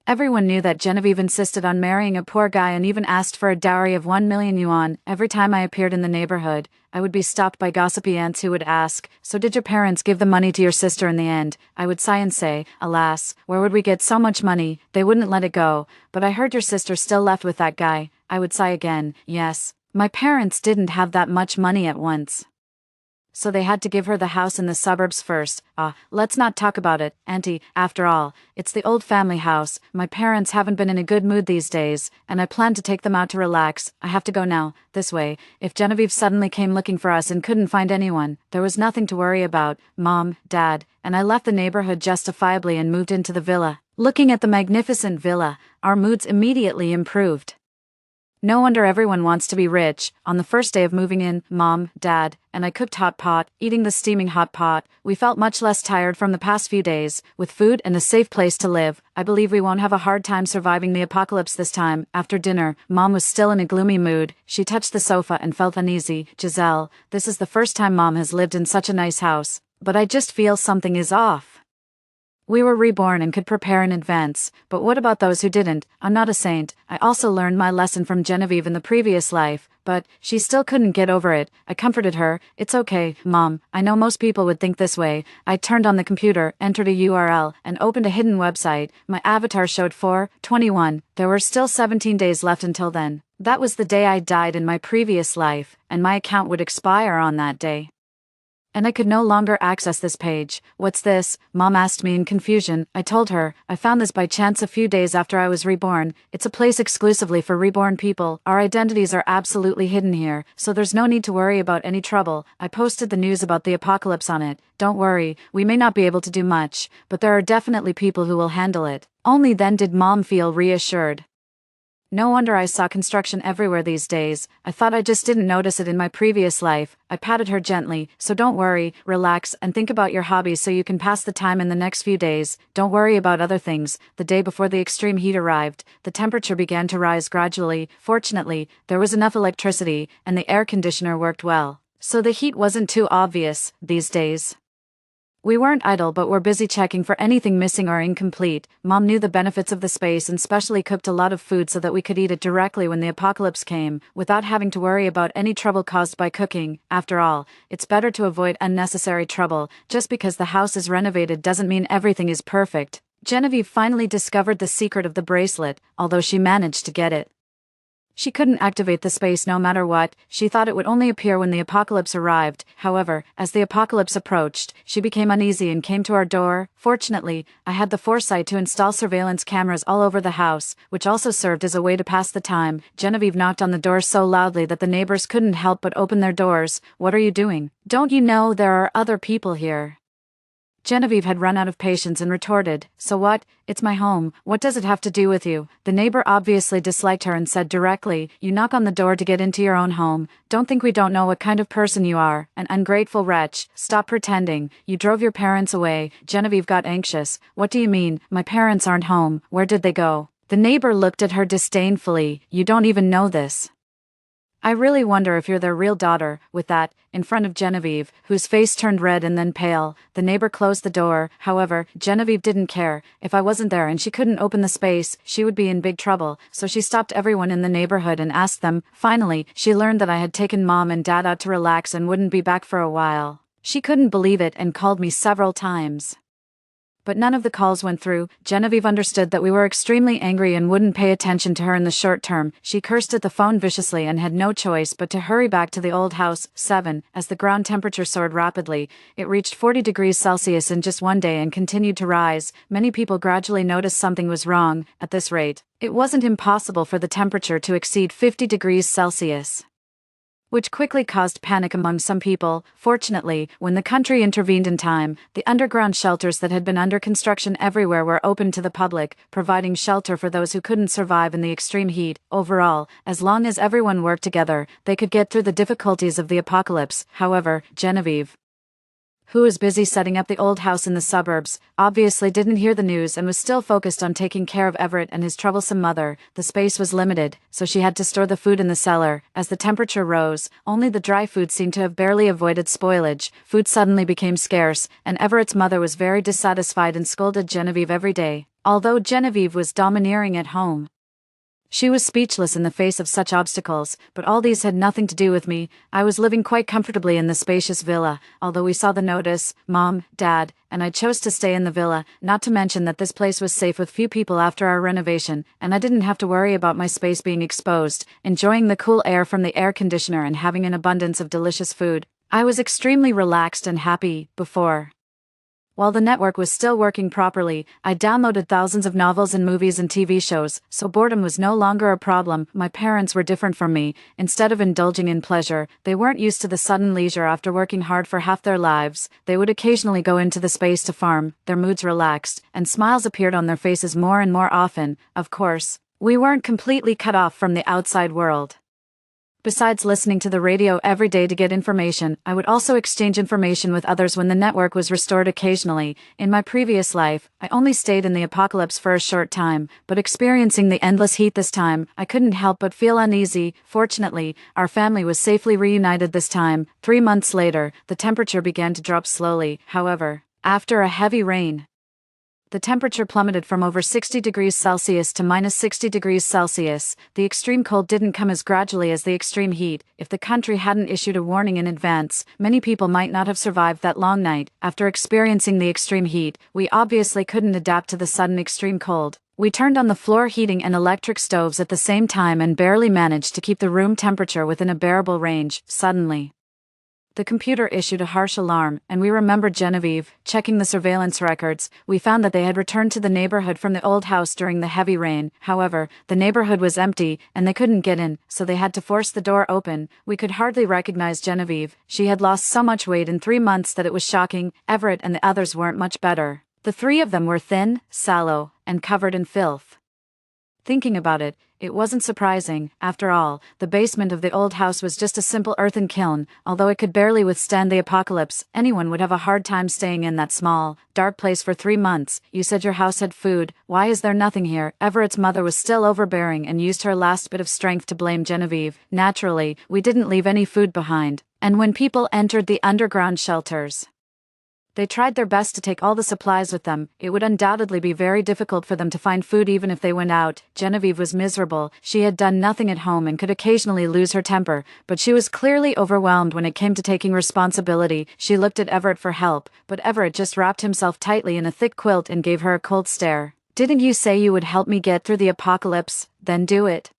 Everyone knew that Genevieve insisted on marrying a poor guy and even asked for a dowry of 1 million yuan. Every time I appeared in the neighborhood, I would be stopped by gossipy aunts who would ask, "So did your parents give the money to your sister in the end?" I would sigh and say, "Alas, where would we get so much money? They wouldn't let it go. But I heard your sister still left with that guy." I would sigh again, "Yes. My parents didn't have that much money at once, so they had to give her the house in the suburbs first. Let's not talk about it, Auntie. After all, it's the old family house. My parents haven't been in a good mood these days, and I plan to take them out to relax. I have to go now." This way, if Genevieve suddenly came looking for us and couldn't find anyone, there was nothing to worry about. Mom, Dad, and I left the neighborhood justifiably and moved into the villa. Looking at the magnificent villa, our moods immediately improved. No wonder everyone wants to be rich. On the first day of moving in, Mom, Dad, and I cooked hot pot. Eating the steaming hot pot, we felt much less tired from the past few days. With food and a safe place to live, I believe we won't have a hard time surviving the apocalypse this time. After dinner, Mom was still in a gloomy mood. She touched the sofa and felt uneasy. "Giselle, this is the first time Mom has lived in such a nice house, but I just feel something is off. We were reborn and could prepare in advance, but what about those who didn't? I'm not a saint. I also learned my lesson from Genevieve in the previous life, but she still couldn't get over it. I comforted her. "It's okay, Mom. I know most people would think this way." I turned on the computer, entered a URL, and opened a hidden website. My avatar showed 4/21. There were still 17 days left until then. That was the day I died in my previous life, and my account would expire on that day, and I could no longer access this page. "What's this?" Mom asked me in confusion. I told her, "I found this by chance a few days after I was reborn. It's a place exclusively for reborn people. Our identities are absolutely hidden here, so there's no need to worry about any trouble." I posted the news about the apocalypse on it. "Don't worry, we may not be able to do much, but there are definitely people who will handle it." Only then did Mom feel reassured. No wonder I saw construction everywhere these days. I thought I just didn't notice it in my previous life. I patted her gently. "So don't worry, relax, and think about your hobbies so you can pass the time in the next few days. Don't worry about other things." The day before the extreme heat arrived, the temperature began to rise gradually. Fortunately, there was enough electricity, and the air conditioner worked well, so the heat wasn't too obvious these days. We weren't idle but were busy checking for anything missing or incomplete. Mom knew the benefits of the space and specially cooked a lot of food so that we could eat it directly when the apocalypse came, without having to worry about any trouble caused by cooking. After all, it's better to avoid unnecessary trouble. Just because the house is renovated doesn't mean everything is perfect. Genevieve finally discovered the secret of the bracelet, although she managed to get it. She couldn't activate the space no matter what. She thought it would only appear when the apocalypse arrived. However, as the apocalypse approached, she became uneasy and came to our door. Fortunately, I had the foresight to install surveillance cameras all over the house, which also served as a way to pass the time. Genevieve knocked on the door so loudly that the neighbors couldn't help but open their doors. "What are you doing? Don't you know there are other people here?" Genevieve had run out of patience and retorted, "So what? It's my home. What does it have to do with you?" The neighbor obviously disliked her and said directly, "You knock on the door to get into your own home. Don't think we don't know what kind of person you are, an ungrateful wretch. Stop pretending. You drove your parents away." Genevieve got anxious. "What do you mean? My parents aren't home. Where did they go?" The neighbor looked at her disdainfully. "You don't even know this. I really wonder if you're their real daughter." With that, in front of Genevieve, whose face turned red and then pale, the neighbor closed the door. However, Genevieve didn't care. If I wasn't there and she couldn't open the space, she would be in big trouble, so she stopped everyone in the neighborhood and asked them. Finally, she learned that I had taken Mom and Dad out to relax and wouldn't be back for a while. She couldn't believe it and called me several times, but none of the calls went through. Genevieve understood that we were extremely angry and wouldn't pay attention to her in the short term. She cursed at the phone viciously and had no choice but to hurry back to the old house. 7. As the ground temperature soared rapidly, it reached 40 degrees Celsius in just one day and continued to rise. Many people gradually noticed something was wrong. At this rate, it wasn't impossible for the temperature to exceed 50 degrees Celsius, which quickly caused panic among some people. Fortunately, when the country intervened in time, the underground shelters that had been under construction everywhere were opened to the public, providing shelter for those who couldn't survive in the extreme heat. Overall, as long as everyone worked together, they could get through the difficulties of the apocalypse. However, Genevieve, who was busy setting up the old house in the suburbs, obviously didn't hear the news and was still focused on taking care of Everett and his troublesome mother. The space was limited, so she had to store the food in the cellar. As the temperature rose, only the dry food seemed to have barely avoided spoilage. Food suddenly became scarce, and Everett's mother was very dissatisfied and scolded Genevieve every day. Although Genevieve was domineering at home, she was speechless in the face of such obstacles, but all these had nothing to do with me. I was living quite comfortably in the spacious villa, although we saw the notice, Mom, Dad, and I chose to stay in the villa, not to mention that this place was safe with few people after our renovation, and I didn't have to worry about my space being exposed, enjoying the cool air from the air conditioner and having an abundance of delicious food. I was extremely relaxed and happy before. While the network was still working properly, I downloaded thousands of novels and movies and TV shows, so boredom was no longer a problem. My parents were different from me. Instead of indulging in pleasure, they weren't used to the sudden leisure after working hard for half their lives. They would occasionally go into the space to farm, their moods relaxed, and smiles appeared on their faces more and more often. Of course, we weren't completely cut off from the outside world. Besides listening to the radio every day to get information, I would also exchange information with others when the network was restored occasionally. In my previous life, I only stayed in the apocalypse for a short time, but experiencing the endless heat this time, I couldn't help but feel uneasy. Fortunately, our family was safely reunited this time. 3 months later, the temperature began to drop slowly. However, after a heavy rain, the temperature plummeted from over 60 degrees Celsius to minus 60 degrees Celsius. The extreme cold didn't come as gradually as the extreme heat. If the country hadn't issued a warning in advance, many people might not have survived that long night. After experiencing the extreme heat, we obviously couldn't adapt to the sudden extreme cold. We turned on the floor heating and electric stoves at the same time and barely managed to keep the room temperature within a bearable range. Suddenly, the computer issued a harsh alarm, and we remembered Genevieve. Checking the surveillance records, we found that they had returned to the neighborhood from the old house during the heavy rain. However, the neighborhood was empty, and they couldn't get in, so they had to force the door open. We could hardly recognize Genevieve. She had lost so much weight in 3 months that it was shocking. Everett and the others weren't much better. The 3 of them were thin, sallow, and covered in filth. Thinking about it, it wasn't surprising. After all, the basement of the old house was just a simple earthen kiln. Although it could barely withstand the apocalypse, anyone would have a hard time staying in that small, dark place for 3 months. You said your house had food. Why is there nothing here? Everett's mother was still overbearing and used her last bit of strength to blame Genevieve. Naturally, we didn't leave any food behind. And when people entered the underground shelters, they tried their best to take all the supplies with them. It would undoubtedly be very difficult for them to find food even if they went out. Genevieve was miserable. She had done nothing at home and could occasionally lose her temper, but she was clearly overwhelmed when it came to taking responsibility. She looked at Everett for help, but Everett just wrapped himself tightly in a thick quilt and gave her a cold stare. "Didn't you say you would help me get through the apocalypse? Then do it."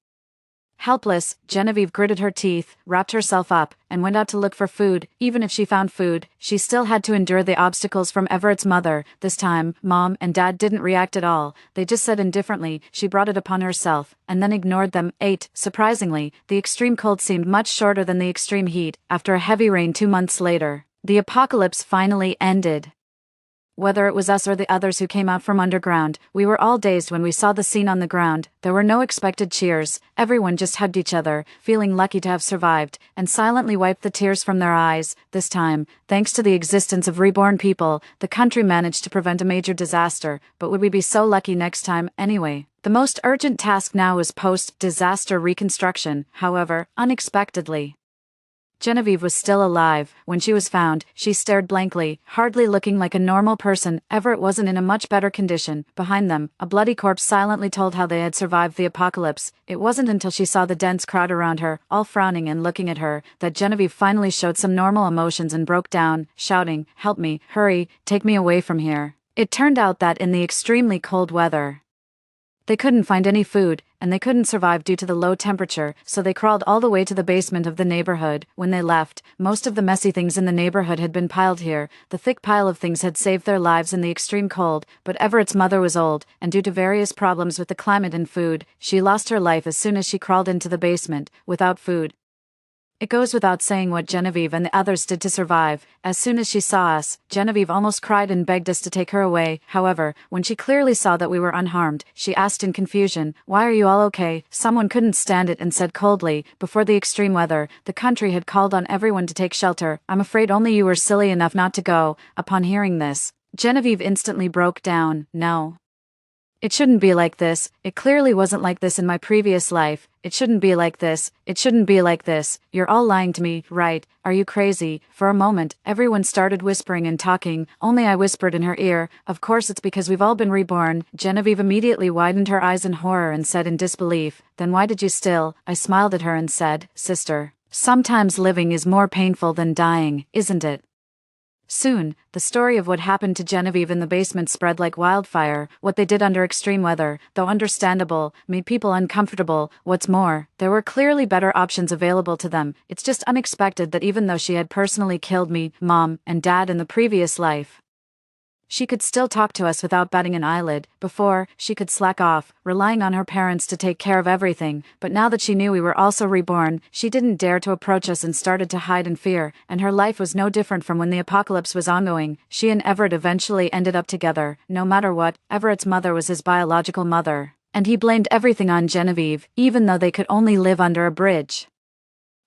Helpless, Genevieve gritted her teeth, wrapped herself up, and went out to look for food. Even if she found food, she still had to endure the obstacles from Everett's mother. This time, Mom and Dad didn't react at all. They just said indifferently, "She brought it upon herself," and then ignored them. 8. Surprisingly, the extreme cold seemed much shorter than the extreme heat. After a heavy rain 2 months later, the apocalypse finally ended. Whether it was us or the others who came out from underground, we were all dazed when we saw the scene on the ground. There were no expected cheers. Everyone just hugged each other, feeling lucky to have survived, and silently wiped the tears from their eyes. This time, thanks to the existence of reborn people, the country managed to prevent a major disaster. But would we be so lucky next time anyway? The most urgent task now is post-disaster reconstruction. However, unexpectedly, Genevieve was still alive. When she was found, she stared blankly, hardly looking like a normal person. Everett wasn't in a much better condition. Behind them, a bloody corpse silently told how they had survived the apocalypse. It wasn't until she saw the dense crowd around her, all frowning and looking at her, that Genevieve finally showed some normal emotions and broke down, shouting, "Help me, hurry, take me away from here." It turned out that in the extremely cold weather, they couldn't find any food, and they couldn't survive due to the low temperature, so they crawled all the way to the basement of the neighborhood. When they left, most of the messy things in the neighborhood had been piled here. The thick pile of things had saved their lives in the extreme cold, but Everett's mother was old, and due to various problems with the climate and food, she lost her life as soon as she crawled into the basement, without food. It goes without saying what Genevieve and the others did to survive. As soon as she saw us, Genevieve almost cried and begged us to take her away. However, when she clearly saw that we were unharmed, she asked in confusion, "Why are you all okay?" Someone couldn't stand it and said coldly, "Before the extreme weather, the country had called on everyone to take shelter. I'm afraid only you were silly enough not to go." Upon hearing this, Genevieve instantly broke down. "No. It shouldn't be like this. It clearly wasn't like this in my previous life. It shouldn't be like this. It shouldn't be like this. You're all lying to me, right? Are you crazy? For a moment, everyone started whispering and talking. Only I whispered in her ear, of course it's because we've all been reborn. Genevieve immediately widened her eyes in horror and said in disbelief, then why did you still? I smiled at her and said, sister, sometimes living is more painful than dying, isn't it? Soon, the story of what happened to Genevieve in the basement spread like wildfire. What they did under extreme weather, though understandable, made people uncomfortable. What's more, there were clearly better options available to them. It's just unexpected that even though she had personally killed me, mom, and dad in the previous life, she could still talk to us without batting an eyelid. Before, she could slack off, relying on her parents to take care of everything, but now that she knew we were also reborn, she didn't dare to approach us and started to hide in fear, and her life was no different from when the apocalypse was ongoing. She and Everett eventually ended up together. No matter what, Everett's mother was his biological mother, and he blamed everything on Genevieve, even though they could only live under a bridge.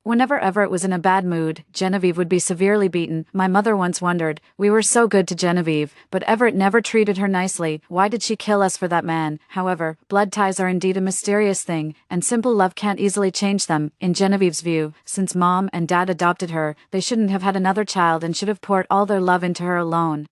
Whenever Everett was in a bad mood, Genevieve would be severely beaten. My mother once wondered, we were so good to Genevieve, but Everett never treated her nicely. Why did she kill us for that man? However, blood ties are indeed a mysterious thing, and simple love can't easily change them. In Genevieve's view, since mom and dad adopted her, they shouldn't have had another child and should have poured all their love into her alone.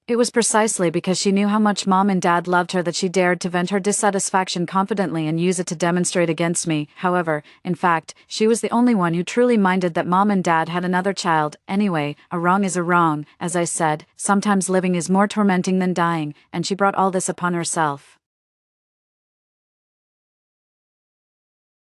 It was precisely because she knew how much mom and dad loved her that she dared to vent her dissatisfaction confidently and use it to demonstrate against me. However, in fact, she was the only one who truly minded that mom and dad had another child. Anyway, a wrong is a wrong. As I said, sometimes living is more tormenting than dying, and she brought all this upon herself.